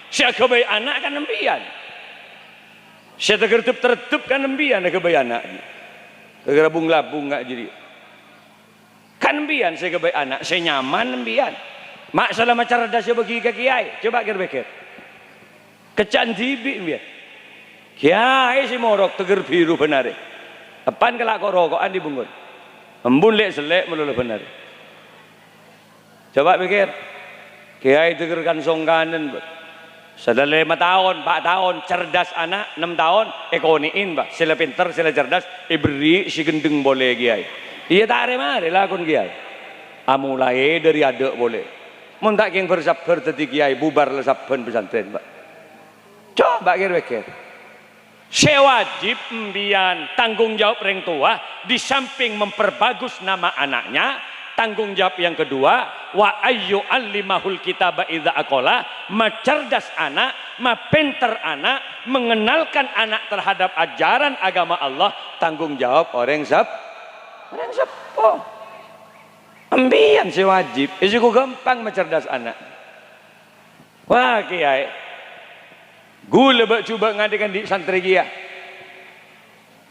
Saya kebaik anak kan nembian. Saya tertutup kan nembian kebaik anak. Tergabung-labung nggak jadi. Kan nembian saya kebaik anak. Saya nyaman nembian. Mak salah cerdas saya bagi ke kiai. Coba kira-kira. Kecan tibi nembian. Kiai si morok teger biru benar. Apaan kelak kok rokokan dibungkut. Embun lek selek melulu benar. Coba pikir. Kiai tegerkan songkanan. Sudah 5 tahun, 4 tahun, cerdas anak, 6 tahun, ekoniin pak. Sila pintar, sila cerdas, iberi si gendeng boleh kiai. Iya tak ada lakon kiai. Amulai dari adek boleh. Muntak yang bersabar tadi kiai bubar lesaban pesantren pak. Coba kira-kira. Saya wajib mbian tanggung jawab orang tua di samping memperbagus nama anaknya. Tanggung jawab yang kedua, wa ayyu allimahul kitaba idza aqala, macerdas anak, pinter anak, mengenalkan anak terhadap ajaran agama Allah, tanggung jawab orang sepo. Ambian si wajib, isiku gampang mencerdas anak. Wah kiai, gula coba ngadakan di santri kia.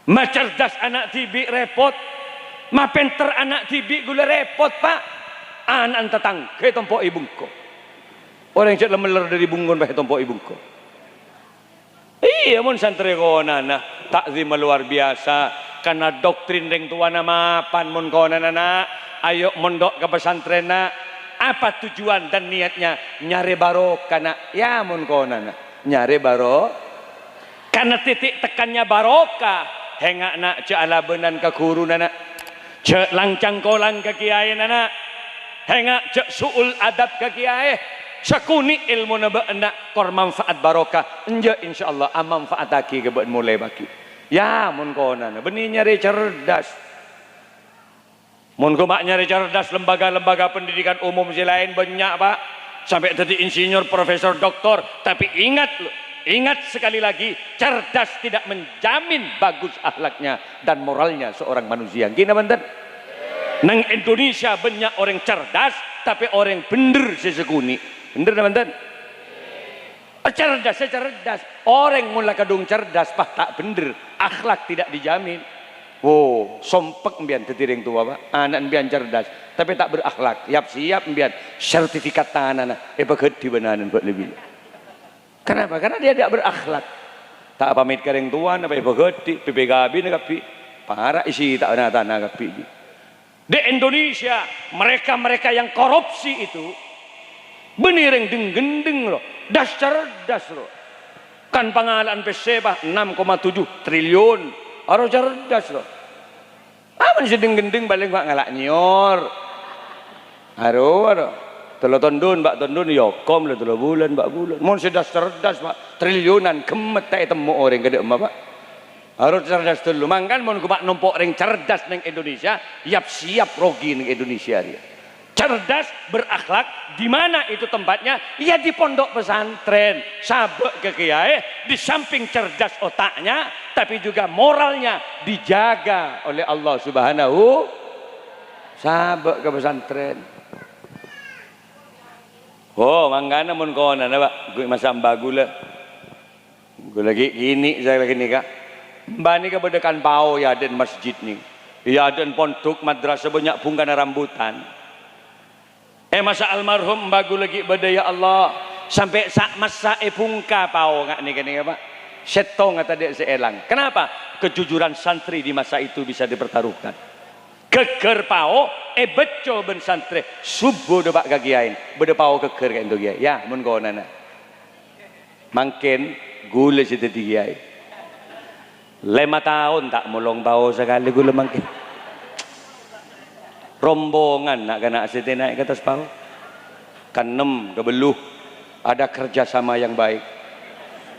Mencerdas anak tibi repot. Ma pinter anak tibi gula repot pak. Anak tetangga tompo ibungko. Orang yang cek lemeler dari bungkon bah tompo ibungko. Iya mun santri konana takzim luar biasa karena doktrin reng tua nama pan mun konana ayo mondok ke pesantren nak. Apa tujuan dan niatnya nyari barokah nak ya mun konana nyari barokah karena titik tekannya barokah hengak nak cek ala benan ke guru nak cek langcang kolang ke kiai nana hengak cek suul adab ke kiai sakuni ilmu naba nak kor manfaat barokah enja insyaallah manfaat aki ke mulai baki ya mun konana benih nyari cerdas mun mak nyari cerdas lembaga-lembaga pendidikan umum si lain banyak pak sampai jadi insinyur profesor doktor tapi ingat loh ingat sekali lagi, cerdas tidak menjamin bagus akhlaknya dan moralnya seorang manusia. Gini benten. Nang Indonesia banyak orang cerdas, tapi orang bener sesekuni. Bener benten. Cerdas. Orang mula kadung cerdas, pak tak bener. Akhlak tidak dijamin. Oh, sompek mbian tetiring tua pak. Anak mbian cerdas, tapi tak berakhlak. Siap mbian sertifikat tangan anak. Baget di benanan buat lebih. Kenapa? Karena dia tidak berakhlak. Tak pamit kering tuan, apa begedi, PPKB nagapi, parah isi tak ada tanah nagapi. Di Indonesia, mereka yang korupsi itu, benireng gendeng loh, das cerdas loh. Kan pangalan pesebah 6,7 triliun, harus cerdas loh. Apa nih gendeng balik gak ngalak nyor, harus. Telo tondun, mbak tondun, yokom lah 3 bulan, mbak bulan. Mau cerdas pak, triliunan kemet tak temu orang gede emak pak. Harus cerdas dulu. Mangkan mau kupak numpuk orang cerdas neng Indonesia, siap rogi neng Indonesia dia. Cerdas berakhlak, di mana itu tempatnya? Ya di pondok pesantren, sabek ke kiai, di samping cerdas otaknya, tapi juga moralnya dijaga oleh Allah Subhanahu. Sabek ke pesantren. Oh, mangkana mun konan pak, gue masam bagula. Gue lagi ini, saya lagi nikah. Mbak ni kebedekan pau ya dan masjid ni, ya dan pondok madrasah banyak bungkana rambutan. Masa almarhum mbak gue lagi berdaya Allah sampai sak masa bungka pau nggak nih pak. Setong kata dia seelang. Kenapa? Kejujuran santri di masa itu bisa dipertaruhkan. Keker pao beco ben santri subuh de pak kagiain bede pao keker kayak itu kiai ya mun konana mangken gule si tadi kiai 5 tahun tak molong pao sekali gule mangken rombongan nak kena asite naik ke atas pao kanem kebeluh ada kerjasama yang baik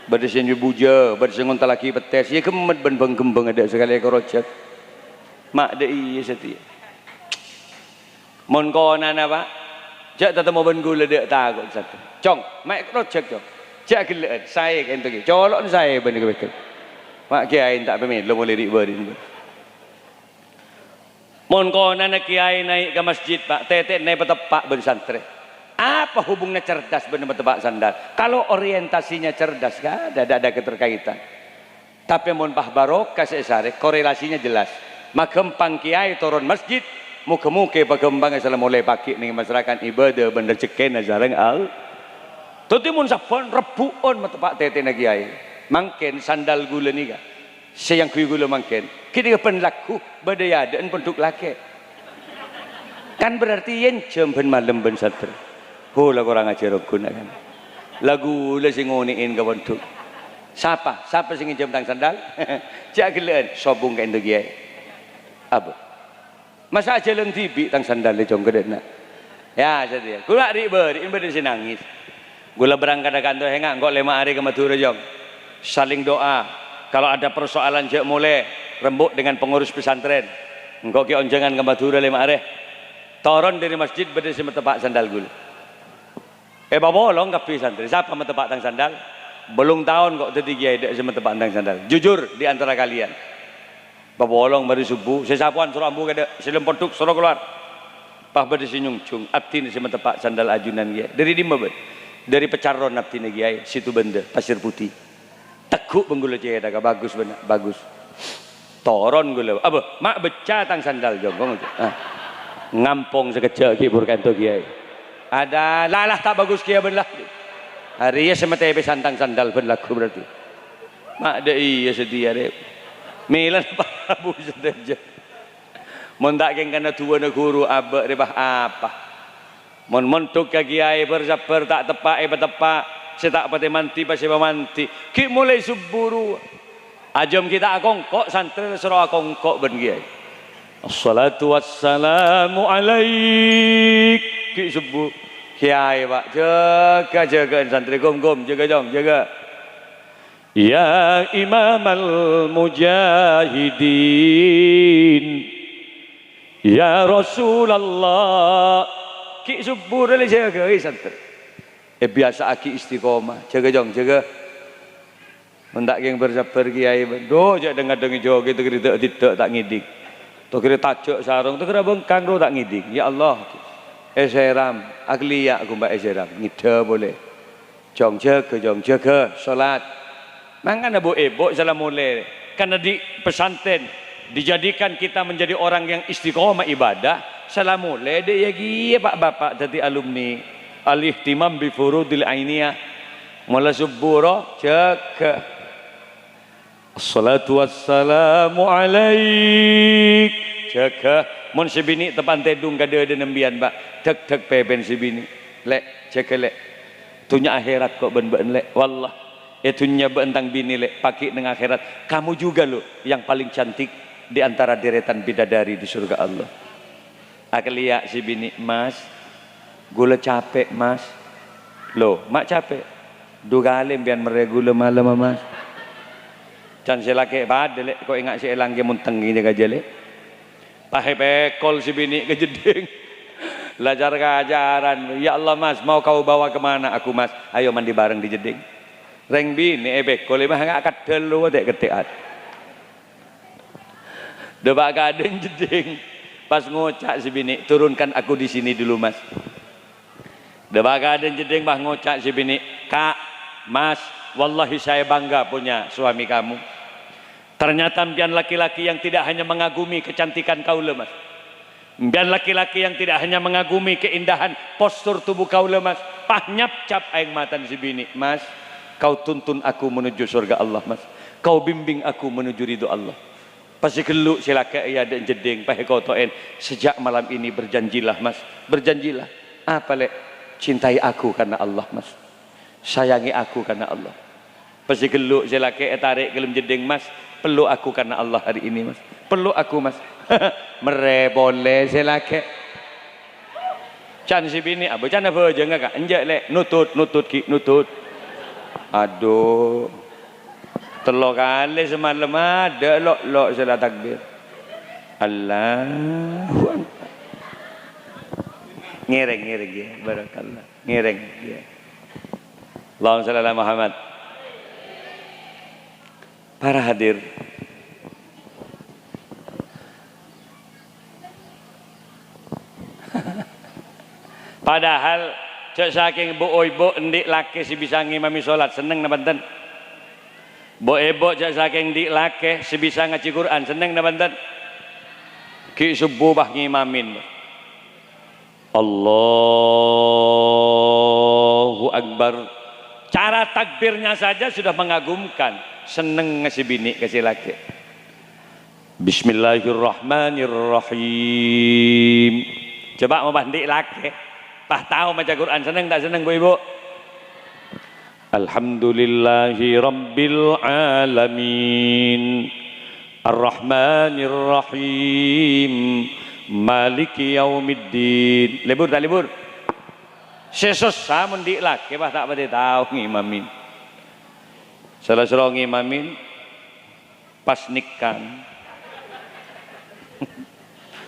berdesin buja bersengon talaki betes ya kemet ben gembeng ada sekali kerocet mak de iya setia mon konana pak jak tetemu ben gula dek takut satu cong mak projek cong jak gelean saya kan tu colok saya ben ke mak kiai tak pemit lo boleh ribet Mon kono na kiai naik ke masjid Pak, tete naik betepak ben santri. Apa hubungnya cerdas bener betepak sandal? Kalau orientasinya cerdas kan ada keterkaitan. Tapi mon pah barokah sesare korelasinya jelas. Makempang kiai turun masjid, muka-muka pakempang salah mulai pakai nih masyarakat ibadah bener ceken jarang al. Tuti mun sapon rebuon betepak tete na kiai. Mangken sandal gula nih kan. Sayang kuy gula mangken. Kita penlaku badaya dan penduk laki. Kan berarti yen jam ben malam ben santri. Oh lagu orang ajar guna kan. Lagu le sing ngoniin kawan tu. Siapa sing jam tang sandal? Cak geleen sobung ka endo kiai. Apa? Masa aja leng tibi tang sandal le jong gedena. Ya jadi. Kula ri nangis. Gula berangkat kantor henga engko 5 hari ke Madura jong. Saling doa. Kalau ada persoalan jak mulai rembuk dengan pengurus pesantren. Engkau ki onjangan ke Madura 5 hari. Turun dari masjid berdiri metepak sandal gula. Babolong kapi santri. Siapa metepak tang sandal? Belum tahun kok tadi kiai dak metepak tang sandal. Jujur di antara kalian. Babolong baru subuh. Sesapuan suruh ambu kada silem pontuk suruh keluar. Pah berdiri sinyungcung. Abdi ni metepak sandal ajunan kiai. Dari di mana? Dari Pecaron abdi ni kiai. Situ Benda Pasir Putih. Teguk penggula cahaya daga bagus benar bagus. Toron gula. Apa? Mak beca tang sandal jongkong. Ngampong sekejap kibur kanto kiai. Ada lalah tak bagus kiai benar. Hari ya semete be santang sandal ben laku berarti. Mak de iya sedih are. Milan Prabu sedaja. Mun tak geng kana tua na guru abek rebah apa. Mun montuk ka kiai bersabar tak tepak betepak. Setak pati manti pasti manti. Ki mulai suburu. Ajam kita akongkok santri suruh akongkok ben kiai. Assalatu wassalamu alaik. Ki subuh kiai Pak jaga santri gom jaga jom jaga. Ya imamal mujahidin. Ya Rasulullah. Ki subuh le jaga santri. Biasa aki istiqomah jaga jong jaga mendak geng bersabar kiai do jak dengar-dengi joget tu kira tidak tak ngidik tu kira tajuk sarung tu kira bengkang do tak ngidik ya Allah eseram aglia aku mbak eseram ngida boleh jong jaga salat mangan abu ebok salam mulai karena di pesantren dijadikan kita menjadi orang yang istiqomah ibadah salam mulai dia ya pak bapak jadi alumni al-ihtimam bi furudil ainiyah mula subuh jaga assalatu wassalamu alaik jaga mun sibini tepan tedung kada ada nembian Pak tek peben sibini lek jaga lek tunya akhirat kok ben lek wallah tunya bentang bini lek paki nang akhirat kamu juga lo yang paling cantik di antara deretan bidadari di surga Allah akliya sibini mas gula capek mas loh mak capek dua kali biar meregula malam mas can selake badele kok ingat si elang mun tengi jaga jele pahe pekol si bini kejeding belajar keajaran ya Allah mas mau kau bawa kemana aku mas ayo mandi bareng di jeding reng bini bekol mah ngak kadel lu dek keteat debak kadeng jeding pas ngocak si bini turunkan aku di sini dulu mas. Debaga dan jeding bah ngocak si bini kak mas wallahi saya bangga punya suami kamu ternyata mbian laki-laki yang tidak hanya mengagumi kecantikan kau lemas mbian laki-laki yang tidak hanya mengagumi keindahan postur tubuh kau lemas pah nyap-cap aing matan si bini mas kau tuntun aku menuju surga Allah mas kau bimbing aku menuju ridho Allah pasti geluk silaka iya dan jeding pah kau toen sejak malam ini berjanjilah mas berjanjilah apa lek cintai aku karena Allah mas sayangi aku karena Allah pasti geluk selake tarik gelem jeding mas peluk aku karena Allah hari ini mas peluk aku mas mere boleh selake can si bini abu can apa aja enggak enjak lek nutut ki nutut aduh telok kali semalam ada lok salat takbir Allahu Akbar ngereng ya barakallah ngereng ya Allahumma shalli ala Muhammad. Para hadir Padahal cek saking bu ibu ndik laki si bisa ngimami sholat seneng na banten. Bu ibu cek saking ndik laki si bisa ngaji Quran seneng na banten. Ki subuh bah ngimamin. Allahu Akbar. Cara takbirnya saja sudah mengagumkan. Seneng ngasih bini kasih laki. Bismillahirrahmanirrahim. Coba mau bandik laki. Pah tahu maca Quran seneng tak seneng bu ibu? Alhamdulillahi rabbil alamin. Ar-Rahmanir-Rahim. Maliki yaumiddin. Libur tak libur? Sesusah mendik laki bah tak pada tahu ngimamin. Salah seorang ngimamin pas nikah.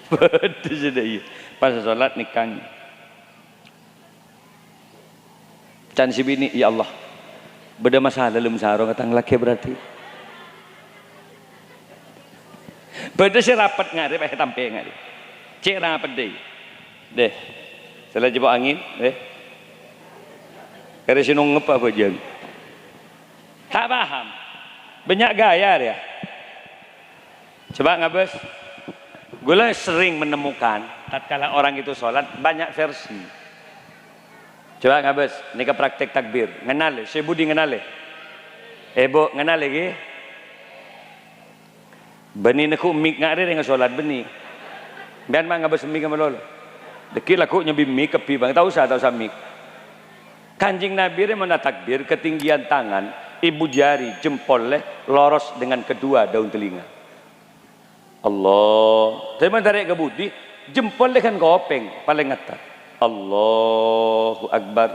Betul sudah iya. Pas sholat nikahnya. Can si bini, ya Allah. Beda masalah dalam sarung katang laki berarti. Beda si rapat ngari pakai tampe ngari. Cek rapat deh. Deh. Setelah jebak angin, deh. Kare sinung ngapa bajang. Tak paham. Banyak gaya dia. Coba ngabes. Gula sering menemukan tatkala orang itu sholat banyak versi. Coba ngabes, ini ke praktek takbir. Ngenal, saya budi ngenal. Bu, ngenal lagi. Beni neku mik ngare dengan sholat beni. Biar mak ngabes mik ngemalol. Deki laku nyebi mik kepi bang, tahu usah mik. Kanjing Nabi mana takbir ketinggian tangan, ibu jari jempol loros dengan kedua daun telinga. Allah. Tapi tarik ke budi, jempol kan kopeng paling atas. Allahu Akbar.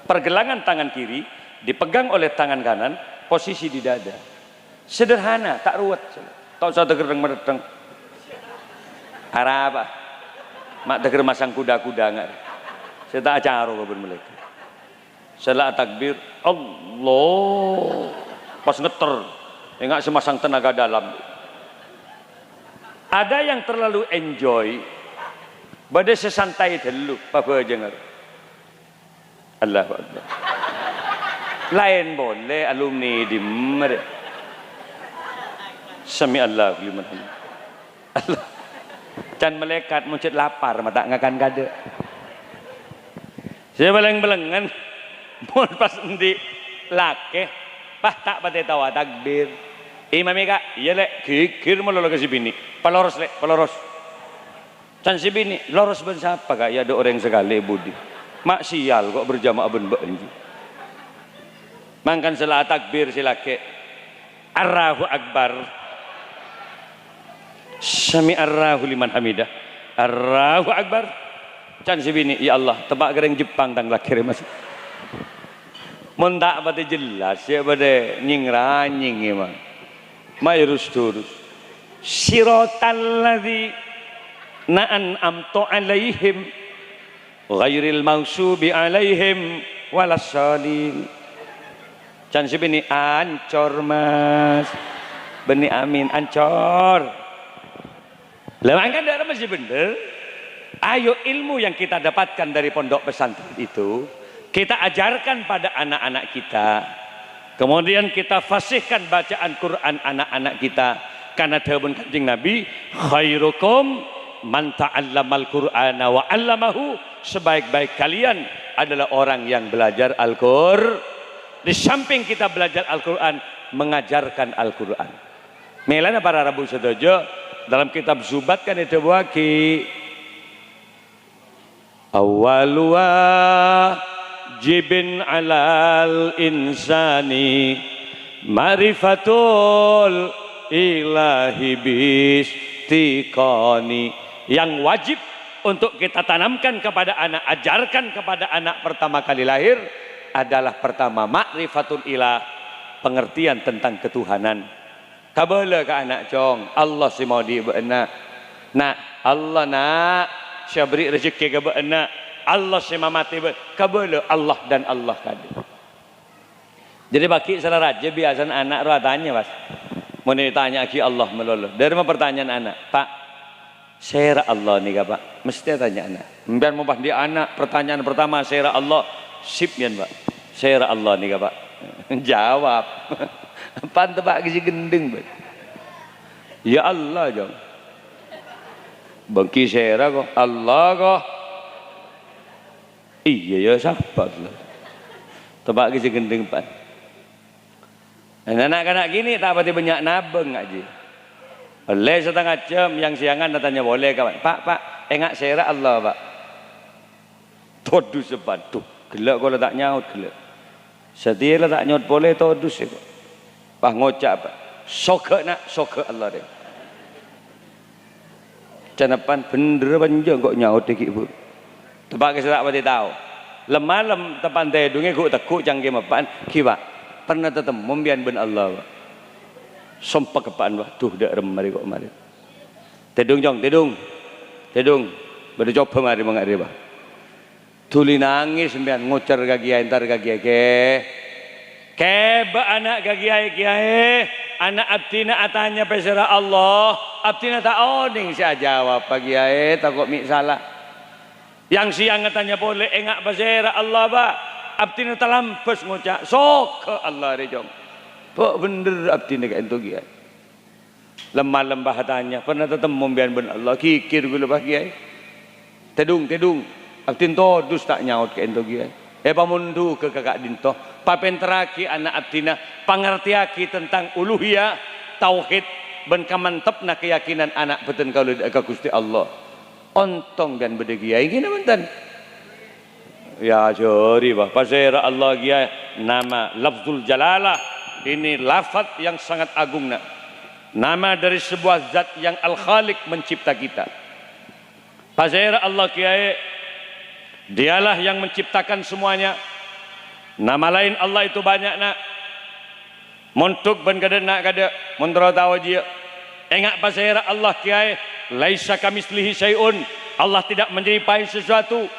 Pergelangan tangan kiri dipegang oleh tangan kanan, posisi di dada. Sederhana, tak ruwet. Tak usah tegereng mereteng. Arah apa? Mak teger masang kuda-kuda enggak. Saya tak acara kapan mereka. Salat takbir, Allah. Pas ngeter, enggak semasang tenaga dalam. Ada yang terlalu enjoy. Badai sesantai dulu, apa aja ngar. Allahu Akbar. Lain boleh alumni di mer. Sami Allah liman hamid. Allah. Can malaikat muncul lapar mata ngakan kade. Saya beleng-belengan mun pas endi lake, pah tak pada tawa takbir. Imam Eka, iya lek gigir melolo ke si bini. Paloros lek, paloros. Can si bini loros ben siapa kak? Ya ada orang sekali budi. Mak sial kok berjamaah ben benji. Mangkan salat takbir silake. Allahu Akbar. Sami Allahu liman hamidah. Allahu Akbar. Can si bini, ya Allah, tebak gereng Jepang tang lakir mas. Mun tak pada jelas ya pada nying emang. Mayrus turus. Siratal ladzi na'an amto alaihim ghairil mausubi alaihim walassalin. Can si bini ancor mas. Beni amin ancor. Lewat kan darah masih bener. Ayo ilmu yang kita dapatkan dari pondok pesantren itu kita ajarkan pada anak-anak kita. Kemudian kita fasihkan bacaan Quran anak-anak kita. Karena dawuh Kanjeng Nabi, khairukum man ta'allamal Qur'ana wa 'allamahu. Sebaik-baik kalian adalah orang yang belajar Al-Qur'an. Di samping kita belajar Al-Qur'an, mengajarkan Al-Qur'an. Melana para Rabu sedojo dalam kitab Zubat kan itu waki awwalu wajibin 'alal insani marifatul ilahi bistiqani. Yang wajib untuk kita tanamkan kepada anak, ajarkan kepada anak pertama kali lahir adalah pertama ma'rifatul ilah, pengertian tentang ketuhanan. Kabala ke anak cong, Allah si mau di benak. Nak, Allah nak, saya beri rezeki ke benak. Allah si mamati kabala Allah dan Allah kadi. Jadi bagi salah raja biasa anak tanya mas. Mau ditanya ki Allah melolo. Dari mana pertanyaan anak, Pak? Sera Allah nih Pak, mesti tanya anak. Mbiar mau di anak, pertanyaan pertama sera Allah, sip ya Pak. Sera Allah nih Pak. Jawab. Pan tebak kisi gendeng Pak. Ya Allah jom. Bangki sera kok, Allah kok. Iya ya sahabat lah. Tebak kisi gendeng Pak. Anak-anak gini tak pati banyak nabeng ngaji. Oleh setengah jam yang siangan datanya boleh kawan. Pak, engak sera Allah Pak. Todus sepatu. Gelak kalau tak nyaut gelak. Setia tak nyaut boleh todus ya Pak. Pak ngocak Pak. Soke nak, soke Allah dia. Canapan bener panjang kok nyaut dikit Bu. Tebak keserak pati tahu. Lem tepan tedungnya kok tekuk cangkem apaan. Kiwa pernah tetemu membian ben Allah Pak. Sompak kepaan wah tuh dak rem mari kok mari. Tedung jong, tedung. Bade coba mari mangari bah. Tuli nangis sembian ngocer ka kiai entar ka kiai ke ba anak ka kiai anak abdina atanya pesera Allah abdina tak oning sia jawab pa kiai takut mik salah. Yang siang katanya boleh engak pesera Allah ba abdina talampes ngocak sok Allah re jong. Pak bener abdi nak entuk kiai. Lemah tanya, pernah tetemu bian ben Allah kikir gula bah kiai. Tedung. Abdi todus tak nyaut ke entuk kiai. Pamundu ke kakak dinto. Papen teraki anak abdina pangertiaki tentang uluhiyah, tauhid ben kamantepna keyakinan anak beten kaulid ka Gusti Allah. Ontong bian bede kiai gini benten. Ya jori bah pasera Allah kiai nama lafzul jalalah. Ini lafaz yang sangat agung nak. Nama dari sebuah zat yang Al-Khaliq mencipta kita. Pasera Allah kiai, dialah yang menciptakan semuanya. Nama lain Allah itu banyak nak. Montuk ben kada nak kada, montro tahu dia. Engak pasera Allah kiai, laisa kamislihi syai'un. Allah tidak menyerupai sesuatu.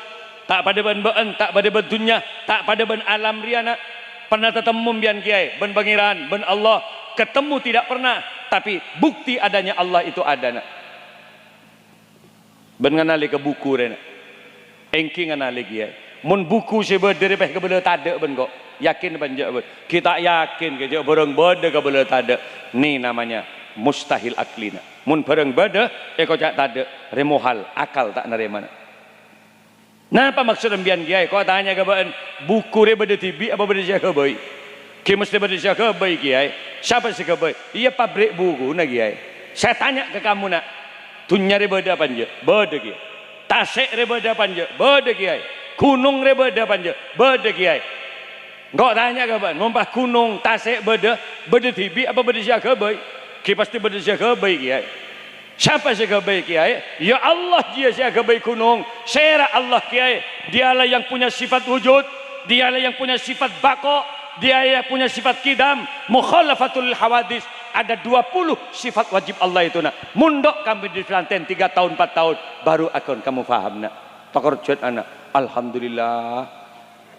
Tak pada ben tak pada ben dunya, tak pada ben alam riana. Pernah ketemu bian kiai ben pangeran ben Allah ketemu tidak pernah tapi bukti adanya Allah itu ada nak. Ben nganali ke buku re nak. Engki nganali kiai. Mun buku sebe dari peh ke bela tade ben kok. Yakin ben je ben. Kita yakin ke je bareng bede ke bela tade. Ni namanya mustahil aklina. Mun bareng bede kok jak tade remohal akal tak nerima nak. Napa maksud ambian kiai? Kau tanya ke bahan buku re bade tibi apa bade jaga bayi? Ki mesti bade jaga bayi kiai. Siapa sih bayi? Iya pabrik buku nak kiai. Saya tanya ke kamu nak, dunia re bade apa je? Bade kiai. Tasik re bade apa je? Bade kiai. Gunung re bade apa je? Bade kiai. Kau tanya ke bahan, mumpah gunung tasik bade tibi apa bade jaga bayi? Ki pasti bade jaga bayi kiai. Siapa jaga baik kiai? Ya Allah dia jaga baik gunung. Sera Allah kiai. Dialah yang punya sifat wujud. Dialah yang punya sifat bako. Dia yang punya sifat kidam. Mukhalafatul hawadis. Ada 20 sifat wajib Allah itu nak. Mundok kami di Kelantan 3 tahun 4 tahun. Baru akan kamu faham nak. Pakorjot anak. Alhamdulillah.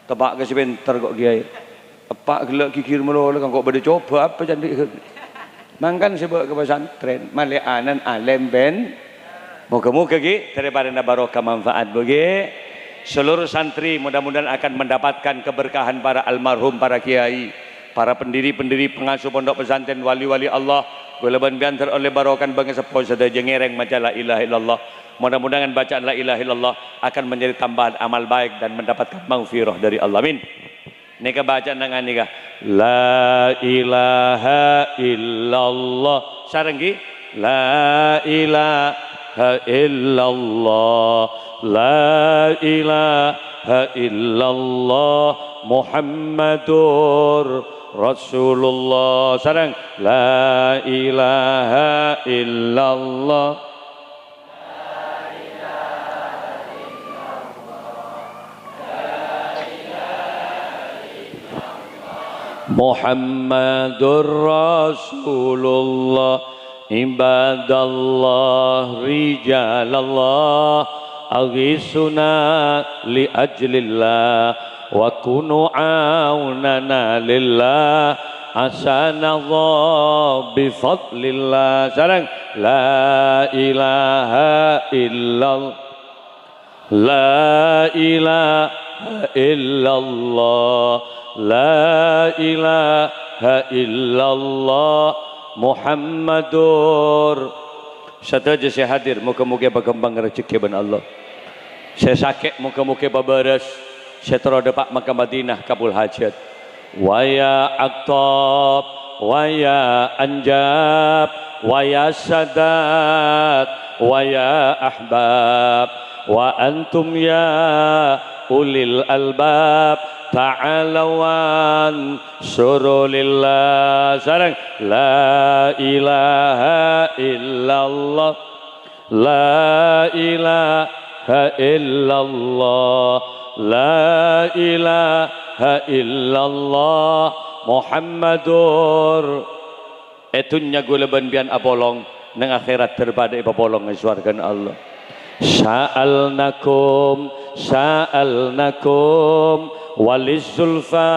Tebak ke sebentar kok kiai. Apa gelak kikir mulu kok pada coba apa cantik. Mangkan sebab ke pesantren malianan alim ben moga-moga ki daripada barokah manfaat bagi seluruh santri mudah-mudahan akan mendapatkan keberkahan para almarhum para kiai para pendiri-pendiri pengasuh pondok pesantren wali-wali Allah golaban biantar oleh barokan bagi sepo sedaya ngereng maca la ilaha illallah mudah-mudahan bacaan la ilaha illallah akan menjadi tambahan amal baik dan mendapatkan maghfirah dari Allah amin. Nika baca nangan nika la ilaha illallah sarenggi la ilaha illallah la ilaha illallah Muhammadur Rasulullah sareng la ilaha illallah Muhammadur Rasulullah ibadallah rijalallah aghisuna li ajlillah wa kunu aunana lillah asanallah bifadlillah. Sarang la ilaha illallah, la ilaha illallah, la ilaha illallah Muhammadur. Satu aja saya hadir, muka-muka berkembang rezeki ban Allah. Saya sakit, muka-muka berberes. Saya terada pak Makkah Madinah kabul hajat. Wa ya aqtab, wa ya anjab, wa ya sadat, wa ya ahbab, wa antum ya ulil albab, ta'alawan surulillah. Sarang la ilaha illallah, la ilaha illallah, la ilaha illallah Muhammadur. Etunya gula banbian apolong nang akhirat terpada ipapolong ngiswargan Allah. Sa'alnakum walizulfa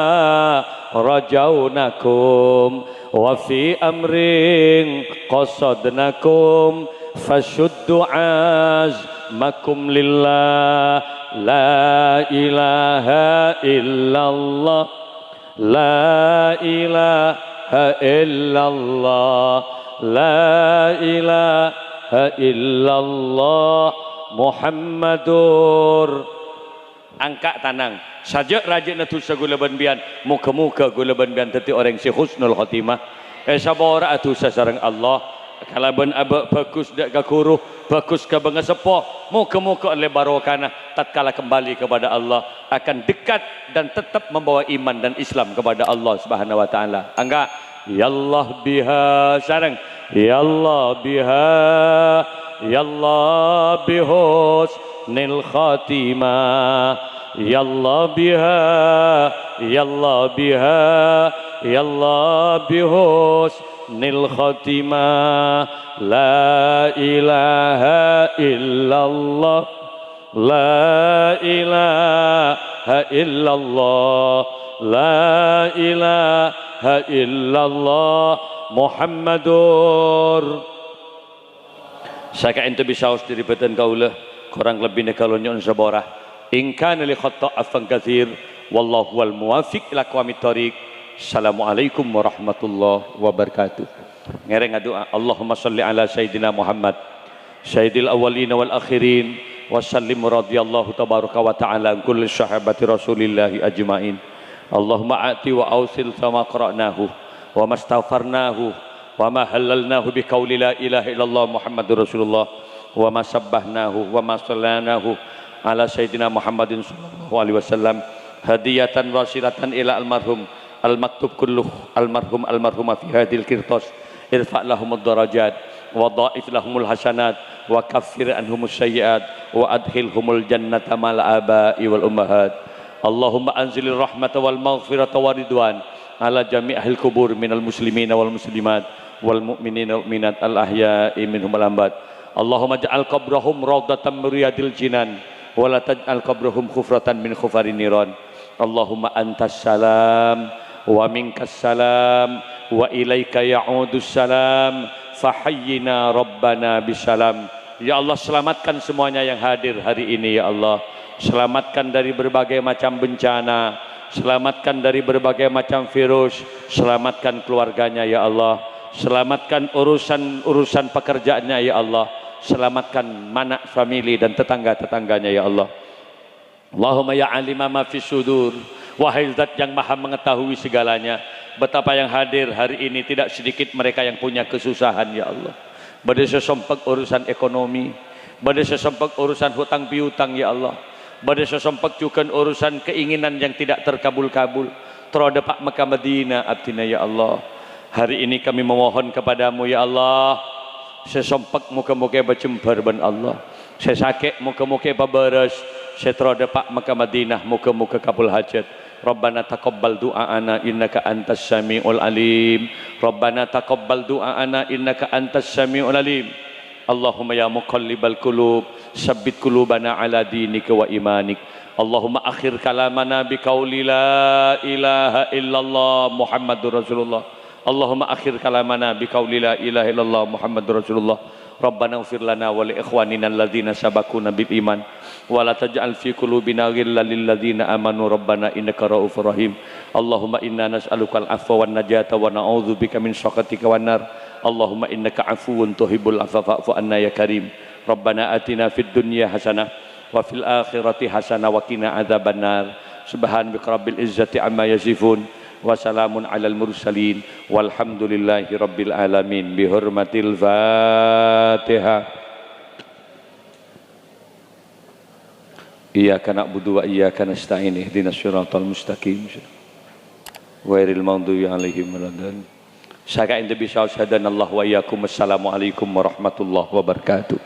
rajaunakum wa fi amrin qasadnakum fashuddu azmakum lillah. La ilaha illallah, la ilaha illallah, la ilaha illallah Muhammadur. Angka tanang sajak rajin natu sagula banbian muka-muka gula banbian teti orang si husnul khotimah sabora atu sareng Allah kalaban aba bagus dak kakuruh bagus ka bangga sepoh muka-muka oleh barokana tatkala kembali kepada Allah akan dekat dan tetap membawa iman dan Islam kepada Allah Subhanahu wa taala. Angka ya Allah biha sareng ya Allah biha ya Allah bihusnil khatimah, ya Allah biha, ya Allah biha, ya Allah bihusnil khatimah. La ilaha illallah, la ilaha illallah, la ilaha illallah Muhammadur. Saka ente bisa us diri beten kaulah kurang lebih ne kalau nyon saborah in kana li khata afan katsir wallahu wal muwafiq ila aqwamit thoriq. Assalamualaikum warahmatullahi wabarakatuh. Ngereng doa Allahumma shalli ala sayyidina Muhammad sayyidil awwalin wal akhirin wa sallim radhiyallahu tabaraka wa ta'ala an kulli sahabati rasulillahi ajmain. Allahumma ati wa ausil sama qara'nahu wa mastaghfarnahu wa ma halalnahu bi qauli la ilaha illallah Muhammadur Rasulullah wa ma sabbahnahu wa ma sallanahu ala sayyidina Muhammadin sallallahu alaihi wasallam hadiyatan wasilatan ila almarhum al-maktub kulluh almarhumah fi hadil kirtas irfa' lahumud darajat wa dha'if lahumul hasanat wa kaffir anhumus sayyiat wa adkhilhumul jannata mal aba'i wal ummahat. Allahumma anzilir rahmata wal maghfirata wa ridwan ala jami'il kubur minal muslimina wal muslimat wal mu'minina wal mu'minat al ahya'i minhum al amwat. Allahumma ja'al qabrahum rawdatan min riyadil jinan wa la taj'al qabrahum khufratan min khufarin niran. Allahumma antas salam wa minkas salam wa ilaika ya'udus salam fahayyina rabbana bisalam. Ya Allah, selamatkan semuanya yang hadir hari ini ya Allah. Selamatkan dari berbagai macam bencana, selamatkan dari berbagai macam virus, selamatkan keluarganya ya Allah, selamatkan urusan pekerjaannya ya Allah, selamatkan manak famili dan tetangga-tetangganya ya Allah. Allahumma ya alima ma fis sudur, wahai zat yang maha mengetahui segalanya, betapa yang hadir hari ini tidak sedikit mereka yang punya kesusahan ya Allah. Badai sesompak urusan ekonomi, badai sesompak urusan hutang piutang ya Allah, badai sesompak juga urusan keinginan yang tidak terkabul-kabul terhadap Pak Makkah Madinah abdina ya Allah. Hari ini kami memohon kepadamu ya Allah, sesompak muka-muka berjembar ban Allah, sesakit muka-muka babaras, seterhadap Pak Makkah Madinah muka-muka kabul hajat. Rabbana taqabbal du'aana innaka antas samiul alim. Rabbana taqabbal du'aana innaka antas samiul alim. Allahumma ya muqallibal qulub, sabbit qulubana ala dinika wa imanik. Allahumma akhir kalamana biqauli la ilaha illallah Muhammadur Rasulullah. Allahumma akhir kalamana biqauli la ilaha illallah Muhammadur Rasulullah. Rabbana ighfir lana wa li ikhwanina alladhina sabaquna bil iman wa la taj'al fi qulubina ghillan lil ladzina amanu rabbana innaka ra'ufur rahim. Allahumma inna nas'aluka al-'afwa wan najata wa na'udzubika min syaqatika wan nar. Allahumma innaka 'afuwun tuhibbul 'afwa fa'fu anna ya karim. Rabbana atina fid dunya hasanah wa fil akhirati hasanah wa qina adzabannar. Subhanaka rabbil izzati amma yasifun wa salamun alal mursalin walhamdulillahi rabbil alamin. Bi hurmatil Fatihah. Iyyaka na'budu wa iyyaka nasta'in ihdinas siratal mustaqim ghairil maghdubi 'alaihim waladdallin. Saka inda bisa sadanallahu wa iyyakum. Assalamualaikum warahmatullahi wabarakatuh.